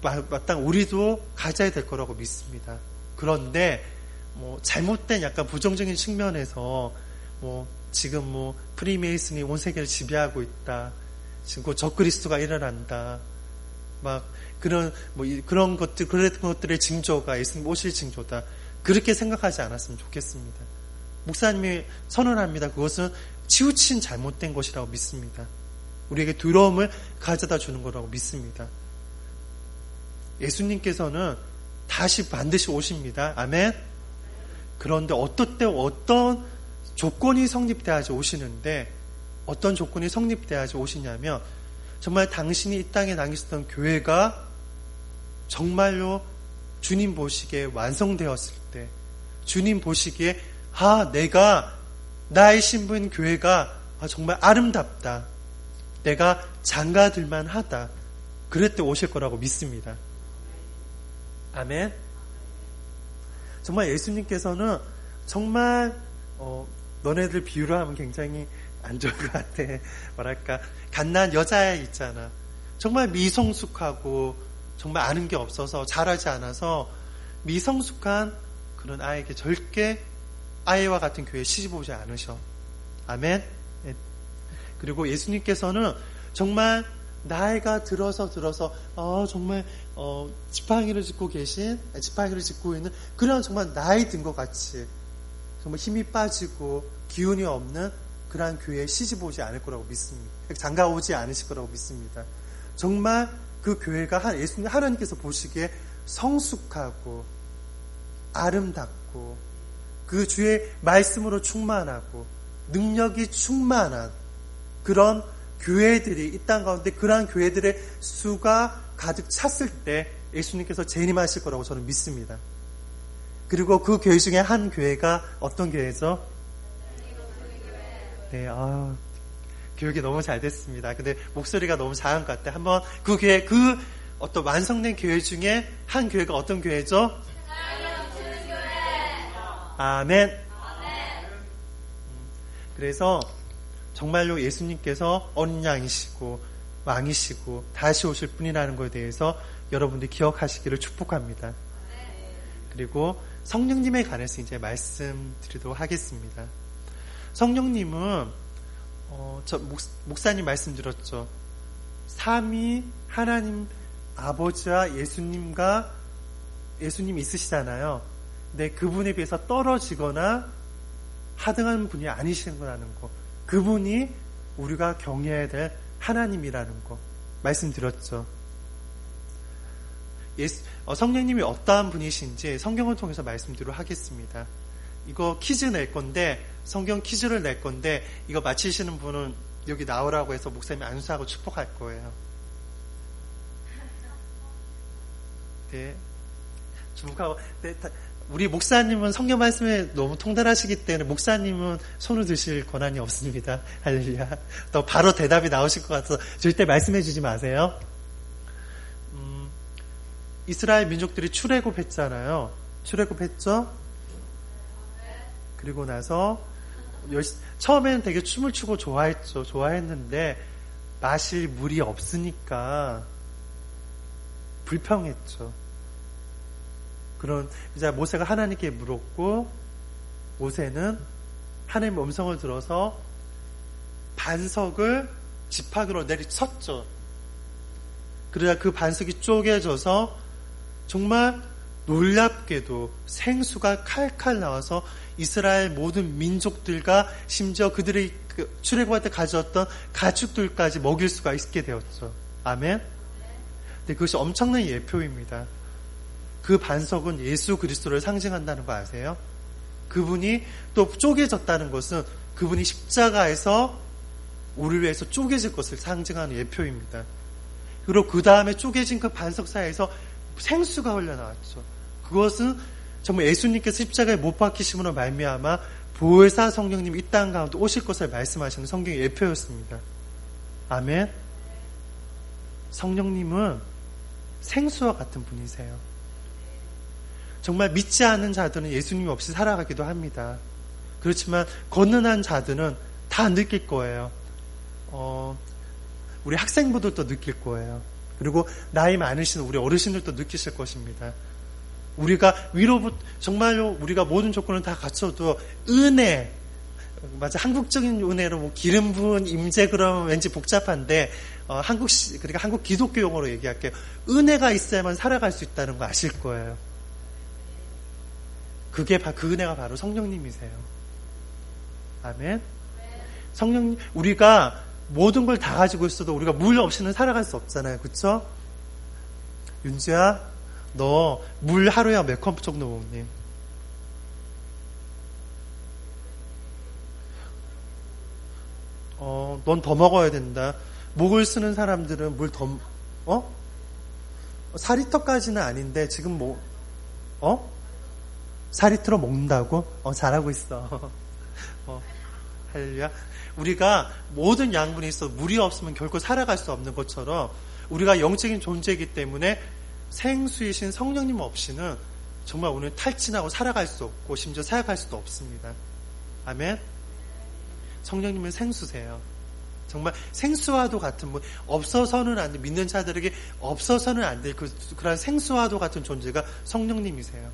마땅 우리도 가져야 될 거라고 믿습니다. 그런데 잘못된 약간 부정적인 측면에서 지금 프리메이슨이 온 세계를 지배하고 있다. 지금 곧 적그리스도가 일어난다. 막 그런 것들의 징조가 예수님 오실 징조다. 그렇게 생각하지 않았으면 좋겠습니다. 목사님이 선언합니다. 그것은 치우친 잘못된 것이라고 믿습니다. 우리에게 두려움을 가져다 주는 거라고 믿습니다. 예수님께서는 다시 반드시 오십니다. 아멘. 그런데 어떤 조건이 성립돼야지 오시는데, 어떤 조건이 성립돼야지 오시냐면, 정말 당신이 이 땅에 남기셨던 교회가 정말로 주님 보시기에 완성되었을 때, 주님 보시기에 내가 나의 신부인 교회가 정말 아름답다, 내가 장가들만 하다, 그럴 때 오실 거라고 믿습니다. 아멘. 정말 예수님께서는 정말 너네들 비유로 하면 굉장히 안 좋을 것 같아. 뭐랄까, 갓난 여자애 있잖아. 정말 미성숙하고 정말 아는 게 없어서 잘하지 않아서 미성숙한 그런 아이에게 절대 아이와 같은 교회에 시집 오지 않으셔. 아멘. 그리고 예수님께서는 정말 나이가 들어서 정말 지팡이를 짚고 있는 그런 정말 나이 든 것 같이 정말 힘이 빠지고 기운이 없는 그러한 교회에 시집 오지 않을 거라고 믿습니다. 장가 오지 않으실 거라고 믿습니다. 정말 그 교회가 하나님께서 보시기에 성숙하고 아름답고 그 주의 말씀으로 충만하고 능력이 충만한 그런 교회들이 이 땅 가운데, 그러한 교회들의 수가 가득 찼을 때 예수님께서 재림하실 거라고 저는 믿습니다. 그리고 그 교회 중에 한 교회가 어떤 교회죠? 네, 교육이 너무 잘 됐습니다. 근데 목소리가 너무 작은 것 같아요. 한번 그 교회, 어떤 완성된 교회 중에 한 교회가 어떤 교회죠? 아멘. 그래서 정말로 예수님께서 어린 양이시고 왕이시고 다시 오실 분이라는 것에 대해서 여러분들이 기억하시기를 축복합니다. 그리고 성령님에 관해서 이제 말씀드리도록 하겠습니다. 성령님은 목사님 말씀드렸죠. 삼위 하나님 아버지와 예수님이 있으시잖아요. 근데 그분에 비해서 떨어지거나 하등한 분이 아니시라는 거, 그분이 우리가 경외해야 될 하나님이라는 거 말씀드렸죠. 성령님이 어떠한 분이신지 성경을 통해서 말씀드리도록 하겠습니다. 이거 퀴즈 낼 건데, 성경 퀴즈를 낼 건데, 이거 맞히시는 분은 여기 나오라고 해서 목사님이 안수하고 축복할 거예요. 네. 축복하고, 네, 우리 목사님은 성경 말씀에 너무 통달하시기 때문에 목사님은 손을 드실 권한이 없습니다. 할렐루야. 또 바로 대답이 나오실 것 같아서 절대 말씀해 주지 마세요. 이스라엘 민족들이 출애굽했잖아요. 출애굽했죠? 그리고 나서 처음에는 되게 춤을 추고 좋아했죠. 좋아했는데 마실 물이 없으니까 불평했죠. 이제 모세가 하나님께 물었고, 모세는 하나님의 음성을 들어서 반석을 지팡이로 내리쳤죠. 그러자 그 반석이 쪼개져서 정말 놀랍게도 생수가 칼칼 나와서 이스라엘 모든 민족들과 심지어 그들이 출애굽할 때 가져왔던 가축들까지 먹일 수가 있게 되었죠. 아멘. 근데 그것이 엄청난 예표입니다. 그 반석은 예수 그리스도를 상징한다는 거 아세요? 그분이 또 쪼개졌다는 것은 그분이 십자가에서 우리를 위해서 쪼개질 것을 상징하는 예표입니다. 그리고 그 다음에 쪼개진 그 반석 사이에서 생수가 흘러나왔죠. 그것은 정말 예수님께서 십자가에 못 박히심으로 말미암아 보혜사 성령님이 이 땅 가운데 오실 것을 말씀하시는 성경의 예표였습니다. 아멘. 성령님은 생수와 같은 분이세요. 정말 믿지 않는 자들은 예수님 없이 살아가기도 합니다. 그렇지만 건능한 자들은 다 느낄 거예요. 우리 학생부들도 느낄 거예요. 그리고 나이 많으신 우리 어르신들도 느끼실 것입니다. 우리가 정말로 우리가 모든 조건을 다 갖춰도 맞아. 한국적인 은혜로 뭐 기름 부은 임재 그러면 왠지 복잡한데, 그러니까 한국 기독교 용어로 얘기할게요. 은혜가 있어야만 살아갈 수 있다는 거 아실 거예요. 그 은혜가 바로 성령님이세요. 아멘. 성령님, 우리가 모든 걸 다 가지고 있어도 우리가 물 없이는 살아갈 수 없잖아요. 그쵸? 윤지야, 너 물 하루에 몇 컵 정도 먹니? 넌 더 먹어야 된다. 목을 쓰는 사람들은 물 더, 4리터까지는 아닌데, 지금 4리터로 먹는다고? 잘하고 있어. 할렐루야. 우리가 모든 양분이 있어 물이 없으면 결코 살아갈 수 없는 것처럼 우리가 영적인 존재이기 때문에 생수이신 성령님 없이는 정말 오늘 탈진하고 살아갈 수 없고 심지어 사역할 수도 없습니다. 아멘. 성령님은 생수세요. 정말 생수와도 같은 분, 없어서는 안 돼. 믿는 자들에게 없어서는 안 될 그런 생수와도 같은 존재가 성령님이세요.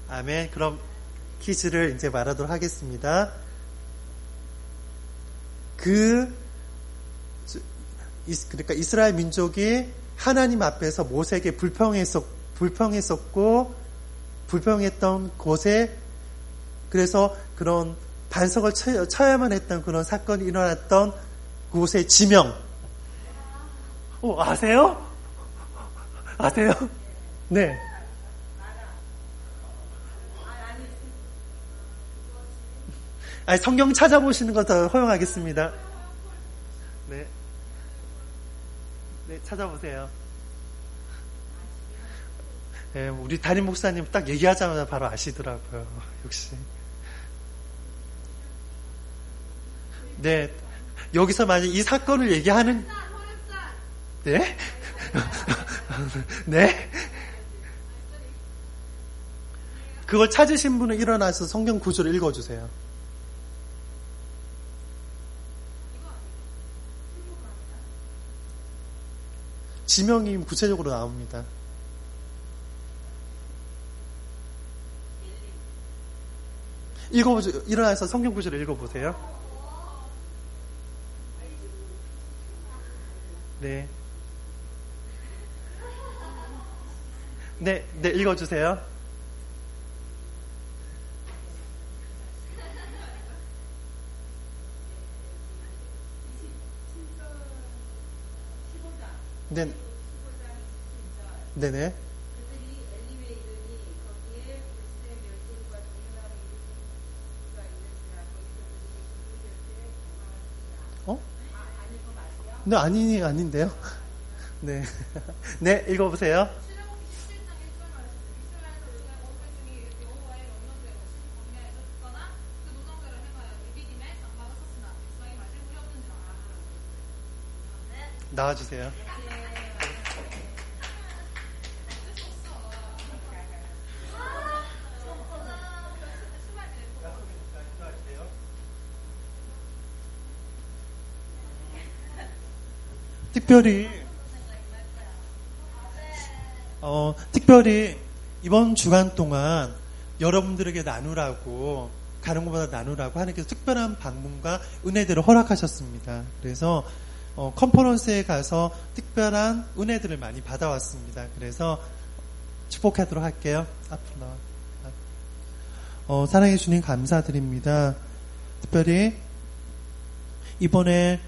아멘. 그럼 퀴즈를 이제 말하도록 하겠습니다. 그러니까 이스라엘 민족이 하나님 앞에서 모세에게 불평했었고 불평했던 곳에 그래서 그런 반석을 쳐야만 했던 그런 사건이 일어났던 그곳의 지명. 아세요? 아세요? 네. 성경 찾아보시는 거 더 허용하겠습니다. 네. 네, 찾아보세요. 네, 우리 담임 목사님 딱 얘기하자마자 바로 아시더라고요. 역시. 네. 여기서 만약 이 사건을 얘기하는, 네? 네? 그걸 찾으신 분은 일어나서 성경 구절을 읽어주세요. 지명이 구체적으로 나옵니다. 일어나서 성경 구절을 읽어보세요. 네. 네, 읽어주세요. 네. 네네. 네, 아닌데요. 네. 네, 읽어보세요. 나와주세요. 특별히 이번 주간 동안 여러분들에게 나누라고 가는 것보다 나누라고 하나님께서 특별한 방문과 은혜들을 허락하셨습니다. 그래서 컨퍼런스에 가서 특별한 은혜들을 많이 받아왔습니다. 그래서 축복하도록 할게요. 앞으로 나와. 사랑해 주님 감사드립니다. 특별히 이번에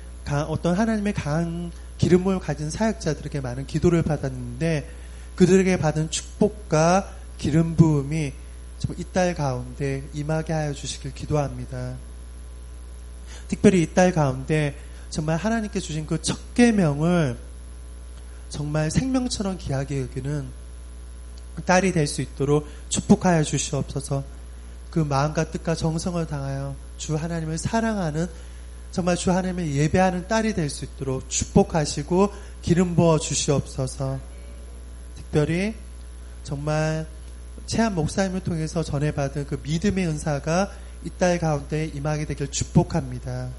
어떤 하나님의 강한 기름을 가진 사역자들에게 많은 기도를 받았는데 그들에게 받은 축복과 기름 부음이 이 달 가운데 임하게 하여 주시길 기도합니다. 특별히 이 달 가운데 정말 하나님께 주신 그 첫 계명을 정말 생명처럼 귀하게 여기는 딸이 될 수 있도록 축복하여 주시옵소서. 그 마음과 뜻과 정성을 당하여 주 하나님을 사랑하는 정말 주 하나님을 예배하는 딸이 될 수 있도록 축복하시고 기름 부어 주시옵소서. 특별히 정말 최한 목사님을 통해서 전해받은 그 믿음의 은사가 이 달 가운데 임하게 되길 축복합니다.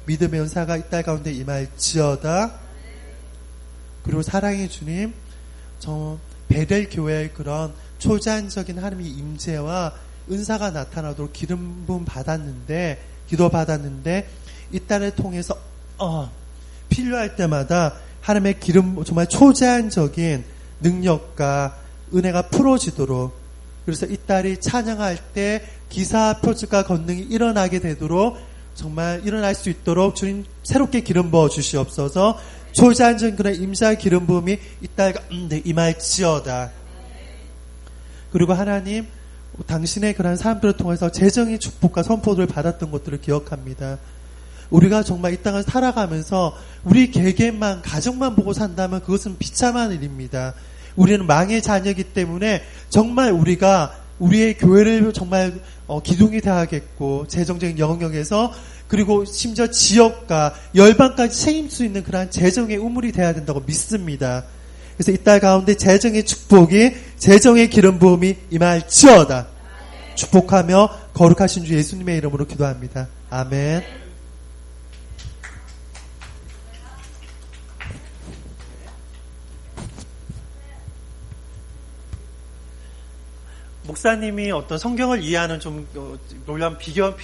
믿음의 은사가 이 달 가운데 임할지어다. 그리고 사랑의 주님, 베델 교회의 그런 초자연적인 하나님의 임재와 은사가 나타나도록 기름 부음 받았는데 기도받았는데 이 딸을 통해서 필요할 때마다 하나님의 기름, 정말 초제한적인 능력과 은혜가 풀어지도록, 그래서 이 딸이 찬양할 때 기사 표적과 권능이 일어나게 되도록, 정말 일어날 수 있도록 주님 새롭게 기름 부어 주시옵소서. 초제한적인 그런 임자의 기름 부음이 이 딸 가운데 임할지어다. 그리고 하나님, 당신의 그런 사람들을 통해서 재정의 축복과 선포를 받았던 것들을 기억합니다. 우리가 정말 이 땅을 살아가면서 우리 개개만, 가정만 보고 산다면 그것은 비참한 일입니다. 우리는 망의 자녀이기 때문에 정말 우리가 우리의 교회를 정말 기둥이 되어야겠고, 재정적인 영역에서, 그리고 심지어 지역과 열방까지 책임질 수 있는 그러한 재정의 우물이 되어야 된다고 믿습니다. 그래서 이 딸 가운데 재정의 축복이, 재정의 기름 부음이 임할지어다. 축복하며 거룩하신 주 예수님의 이름으로 기도합니다. 아멘. 목사님이 어떤 성경을 이해하는 좀 놀라운 비결,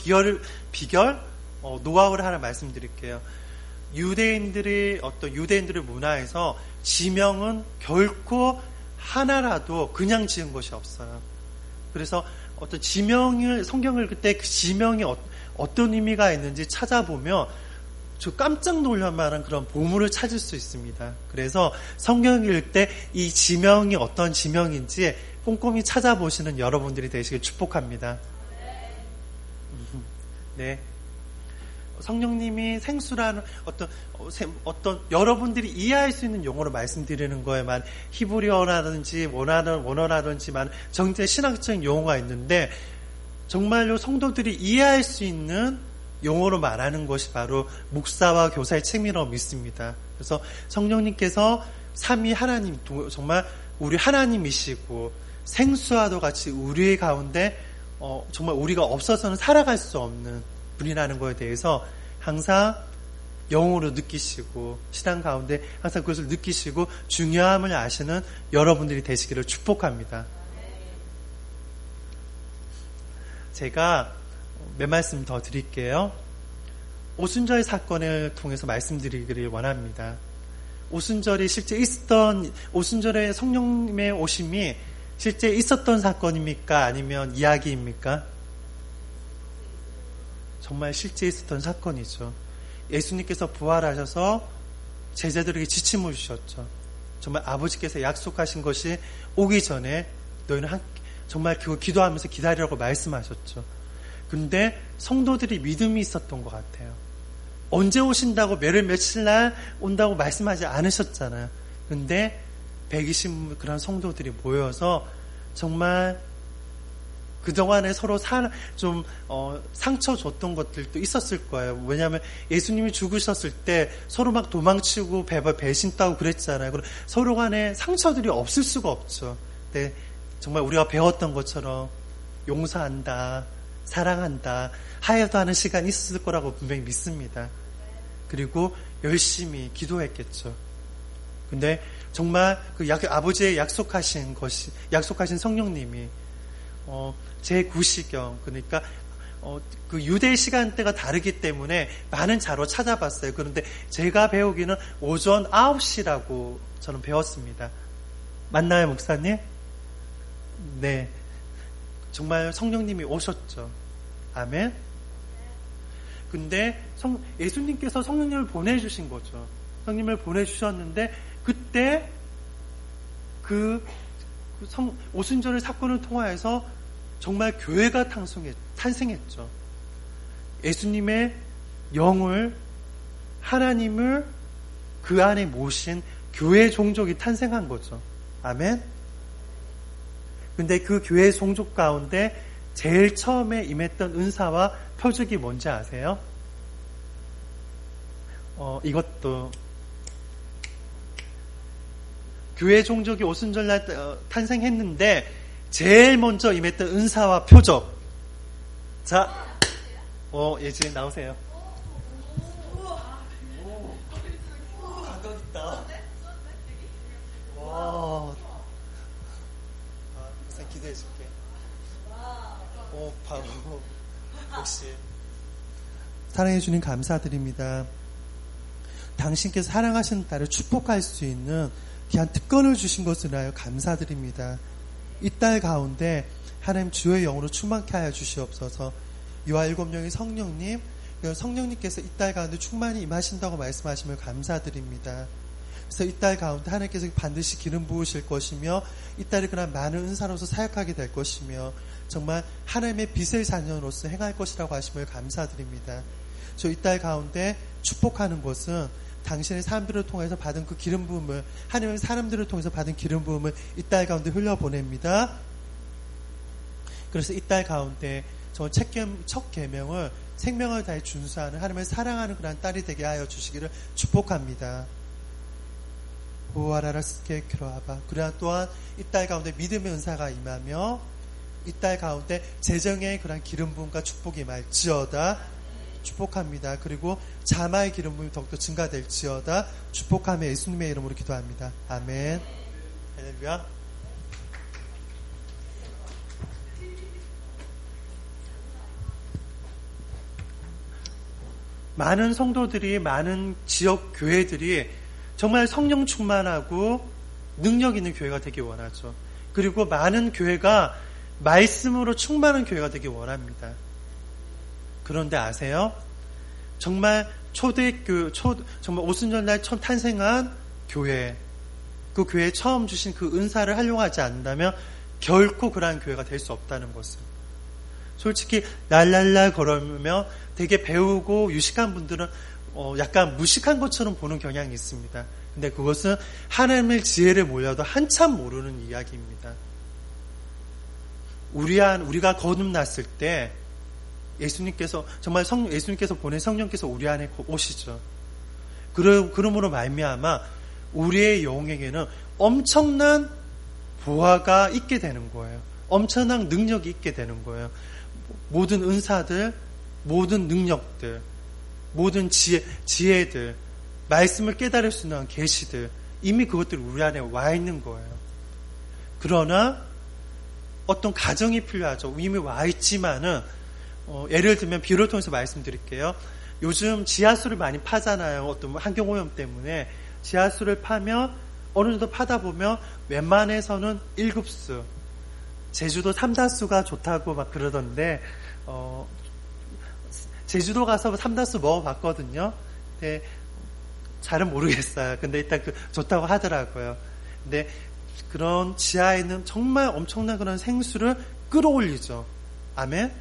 노하우를 하나 말씀드릴게요. 유대인들의 문화에서 지명은 결코 하나라도 그냥 지은 것이 없어요. 그래서 어떤 지명을, 성경을 그때 그 지명이 어떤 의미가 있는지 찾아보면 저 깜짝 놀랄 만한 그런 보물을 찾을 수 있습니다. 그래서 성경 읽을 때 이 지명이 어떤 지명인지 꼼꼼히 찾아보시는 여러분들이 되시길 축복합니다. 네. 성령님이 생수라는 어떤 여러분들이 이해할 수 있는 용어로 말씀드리는 거에만 히브리어라든지 원어라든지만 정제 신학적인 용어가 있는데, 정말로 성도들이 이해할 수 있는 용어로 말하는 것이 바로 목사와 교사의 책임이라고 믿습니다. 그래서 성령님께서 삼위 하나님, 정말 우리 하나님이시고 생수와도 같이 우리 가운데 정말 우리가 없어서는 살아갈 수 없는 분이라는 것에 대해서 항상 영으로 느끼시고 신앙 가운데 항상 그것을 느끼시고 중요함을 아시는 여러분들이 되시기를 축복합니다. 제가 몇 말씀 더 드릴게요. 오순절 사건을 통해서 말씀드리기를 원합니다. 오순절이 실제 오순절에 성령님의 오심이 실제 있었던 사건입니까? 아니면 이야기입니까? 정말 실제 있었던 사건이죠. 예수님께서 부활하셔서 제자들에게 지침을 주셨죠. 정말 아버지께서 약속하신 것이 오기 전에 너희는 정말 그거 기도하면서 기다리라고 말씀하셨죠. 근데 성도들이 믿음이 있었던 것 같아요. 언제 오신다고 며칠 날 온다고 말씀하지 않으셨잖아요. 근데 120 그런 성도들이 모여서 정말 그동안에 서로 상처 줬던 것들도 있었을 거예요. 왜냐하면 예수님이 죽으셨을 때 서로 막 도망치고 배신 따고 그랬잖아요. 그럼 서로 간에 상처들이 없을 수가 없죠. 근데 정말 우리가 배웠던 것처럼 용서한다, 사랑한다, 하여도 하는 시간이 있었을 거라고 분명히 믿습니다. 그리고 열심히 기도했겠죠. 근데 정말 그 아버지의 약속하신 성령님이 제9시경, 그러니까 그 유대 시간대가 다르기 때문에 많은 자료 찾아봤어요. 그런데 제가 배우기는 오전 9시라고 저는 배웠습니다. 맞나요, 목사님? 네. 정말 성령님이 오셨죠. 아멘. 근데 예수님께서 성령님을 보내주신 거죠. 성령님을 보내주셨는데 그때 오순절의 사건을 통하여서 정말 교회가 탄생했죠. 예수님의 영을, 하나님을 그 안에 모신 교회 종족이 탄생한 거죠. 아멘. 근데 그 교회 종족 가운데 제일 처음에 임했던 은사와 표적이 뭔지 아세요? 이것도 교회 종족이 오순절날 탄생했는데 제일 먼저 임했던 은사와 표적. 자, 예지 나오세요. 감각 있다. 와, 우선 기대해줄게. 바로 역시 사랑해 주님 감사드립니다. 당신께서 사랑하시는 딸을 축복할 수 있는 귀한 특권을 주신 것을 위하여 감사드립니다. 이 딸 가운데 하나님 주의 영으로 충만케 하여 주시옵소서. 이와 7명의 성령님, 성령님께서 이 딸 가운데 충만히 임하신다고 말씀하심을 감사드립니다. 그래서 이 딸 가운데 하나님께서 반드시 기름 부으실 것이며 이 딸이 그런 많은 은사로서 사역하게 될 것이며 정말 하나님의 빛의 자녀로서 행할 것이라고 하심을 감사드립니다. 저 이 딸 가운데 축복하는 것은 당신의 사람들을 통해서 받은 그 기름 부음을, 하나님의 사람들을 통해서 받은 기름 부음을 이 딸 가운데 흘려보냅니다. 그래서 이 딸 가운데 저 첫 계명을 생명을 다해 준수하는 하나님을 사랑하는 그런 딸이 되게 하여 주시기를 축복합니다. 보아라라스케 크로아바. 그러나 또한 이 딸 가운데 믿음의 은사가 임하며 이 딸 가운데 재정의 그런 기름 부음과 축복이 임할지어다 축복합니다. 그리고 자마의 기름 부음이 더욱더 증가될지어다 축복하며 예수님의 이름으로 기도합니다. 아멘. 할렐루야. 많은 성도들이, 많은 지역 교회들이 정말 성령 충만하고 능력 있는 교회가 되기 원하죠. 그리고 많은 교회가 말씀으로 충만한 교회가 되기 원합니다. 그런데 아세요? 정말 정말 오순절날 처음 탄생한 교회, 그 교회에 처음 주신 그 은사를 활용하지 않는다면 결코 그러한 교회가 될 수 없다는 것을. 솔직히 랄랄라 걸으며 되게 배우고 유식한 분들은 약간 무식한 것처럼 보는 경향이 있습니다. 근데 그것은 하나님의 지혜를 몰라도 한참 모르는 이야기입니다. 우리가 거듭났을 때 예수님께서 정말 예수님께서 보낸 성령께서 우리 안에 오시죠. 그러므로 말미암아 우리의 영에게는 엄청난 보화가 있게 되는 거예요. 엄청난 능력이 있게 되는 거예요. 모든 은사들, 모든 능력들, 모든 지혜들, 말씀을 깨달을 수 있는 계시들, 이미 그것들이 우리 안에 와 있는 거예요. 그러나 어떤 가정이 필요하죠. 이미 와 있지만은 예를 들면 비유를 통해서 말씀드릴게요. 요즘 지하수를 많이 파잖아요. 어떤 환경오염 때문에 지하수를 파면 어느 정도 파다 보면 웬만해서는 1급수, 제주도 3다수가 좋다고 막 그러던데 제주도 가서 3다수 먹어봤거든요. 근데 잘은 모르겠어요. 근데 일단 좋다고 하더라고요. 근데 그런 지하에 있는 정말 엄청난 그런 생수를 끌어올리죠. 아멘?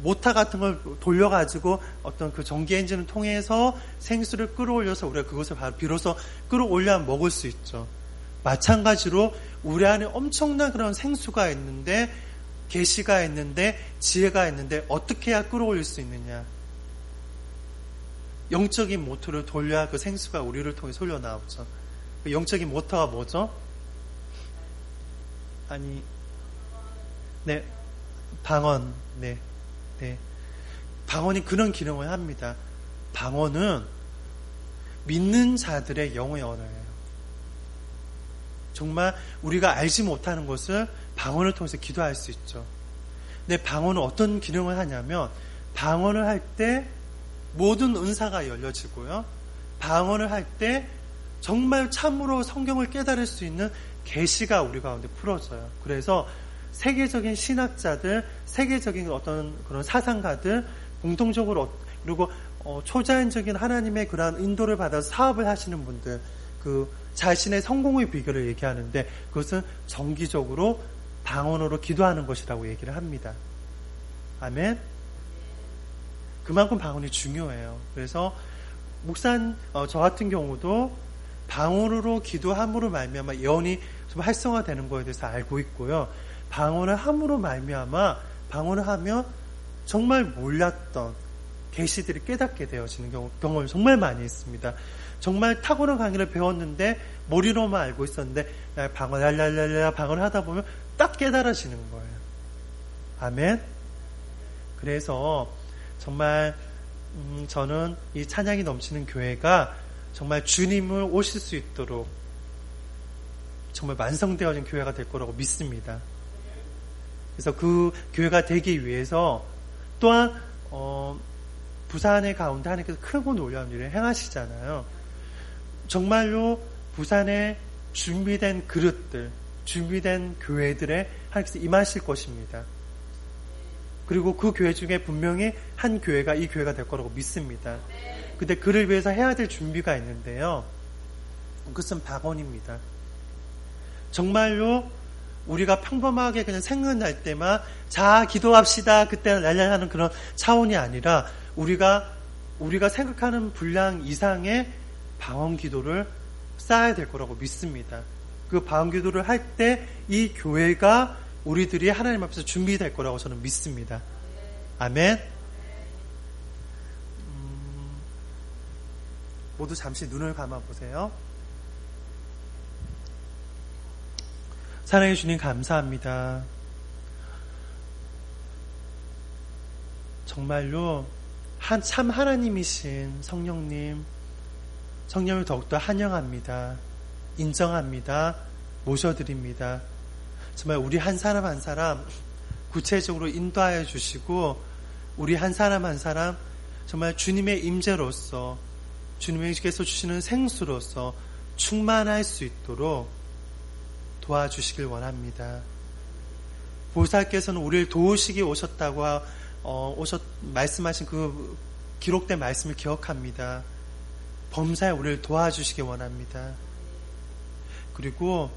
모터 같은 걸 돌려가지고 어떤 그 전기 엔진을 통해서 생수를 끌어올려서 우리가 그것을 비로소 끌어올려야 먹을 수 있죠. 마찬가지로 우리 안에 엄청난 그런 생수가 있는데, 계시가 있는데, 지혜가 있는데 어떻게 해야 끌어올릴 수 있느냐? 영적인 모터를 돌려야 그 생수가 우리를 통해 흘러 나오죠. 그 영적인 모터가 뭐죠? 방언. 네. 방언이 그런 기능을 합니다. 방언은 믿는 자들의 영의 언어예요. 정말 우리가 알지 못하는 것을 방언을 통해서 기도할 수 있죠. 근데 방언은 어떤 기능을 하냐면, 방언을 할 때 모든 은사가 열려지고요. 방언을 할 때 정말 참으로 성경을 깨달을 수 있는 계시가 우리 가운데 풀어져요. 그래서 세계적인 신학자들, 세계적인 어떤 그런 사상가들, 공통적으로, 그리고 초자연적인 하나님의 그러한 인도를 받아서 사업을 하시는 분들, 그 자신의 성공의 비결을 얘기하는데, 그것은 정기적으로 방언으로 기도하는 것이라고 얘기를 합니다. 아멘? 그만큼 방언이 중요해요. 그래서 저 같은 경우도 방언으로 기도함으로 말미암아 예언이 좀 활성화되는 거에 대해서 알고 있고요. 방언을 함으로 말미암아 방언을 하면 정말 몰랐던 계시들이 깨닫게 되어지는 경험을 정말 많이 했습니다. 정말 탁월한 강의를 배웠는데 머리로만 알고 있었는데 방언을 하다 보면 딱 깨달아지는 거예요. 아멘. 그래서 정말 저는 이 찬양이 넘치는 교회가 정말 주님을 오실 수 있도록 정말 완성되어진 교회가 될 거라고 믿습니다. 그래서 그 교회가 되기 위해서 또한 부산의 가운데 하나님께서 크고 놀라운 일을 행하시잖아요. 정말로 부산에 준비된 그릇들, 준비된 교회들에 하나님께서 임하실 것입니다. 그리고 그 교회 중에 분명히 한 교회가 이 교회가 될 거라고 믿습니다. 근데 그를 위해서 해야 될 준비가 있는데요. 그것은 방언입니다. 정말로 우리가 평범하게 그냥 생각날 때만 자 기도합시다 그때 날려하는 그런 차원이 아니라 우리가 생각하는 분량 이상의 방언 기도를 쌓아야 될 거라고 믿습니다. 그 방언 기도를 할 때 이 교회가 우리들이 하나님 앞에서 준비될 거라고 저는 믿습니다. 아멘. 모두 잠시 눈을 감아보세요. 사랑해 주님 감사합니다. 정말로 참 하나님이신 성령님을 더욱더 환영합니다. 인정합니다. 모셔드립니다. 정말 우리 한 사람 한 사람 구체적으로 인도하여 주시고 우리 한 사람 한 사람 정말 주님의 임재로서 주님께서 주시는 생수로서 충만할 수 있도록 도와주시길 원합니다. 보살께서는 우리를 도우시기 오셨다고 말씀하신 그 기록된 말씀을 기억합니다. 범사에 우리를 도와주시기 원합니다. 그리고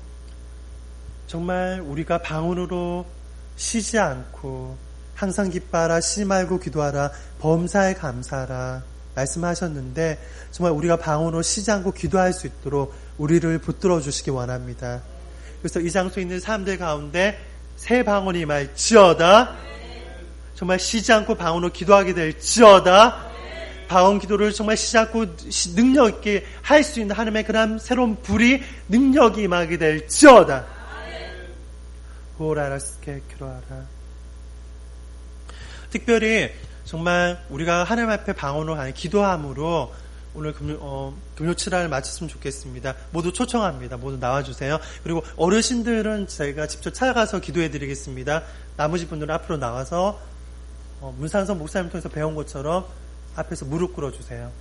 정말 우리가 방언으로 쉬지 않고 항상 기뻐하라, 쉬지 말고 기도하라, 범사에 감사하라 말씀하셨는데 정말 우리가 방언으로 쉬지 않고 기도할 수 있도록 우리를 붙들어 주시기 원합니다. 그래서 이 장소에 있는 사람들 가운데 새 방언이 임할지어다. 정말 쉬지 않고 방언으로 기도하게 될지어다. 방언 기도를 정말 쉬지 않고 능력 있게 할 수 있는 하나님의 그런 새로운 불이 능력이 임하게 될지어다. 호라라스케 큐라라. 특별히 정말 우리가 하나님 앞에 방언으로 기도함으로 오늘 금요칠화를 마쳤으면 좋겠습니다. 모두 초청합니다. 모두 나와주세요. 그리고 어르신들은 저희가 직접 찾아가서 기도해드리겠습니다. 나머지 분들은 앞으로 나와서 문상선 목사님 통해서 배운 것처럼 앞에서 무릎 꿇어주세요.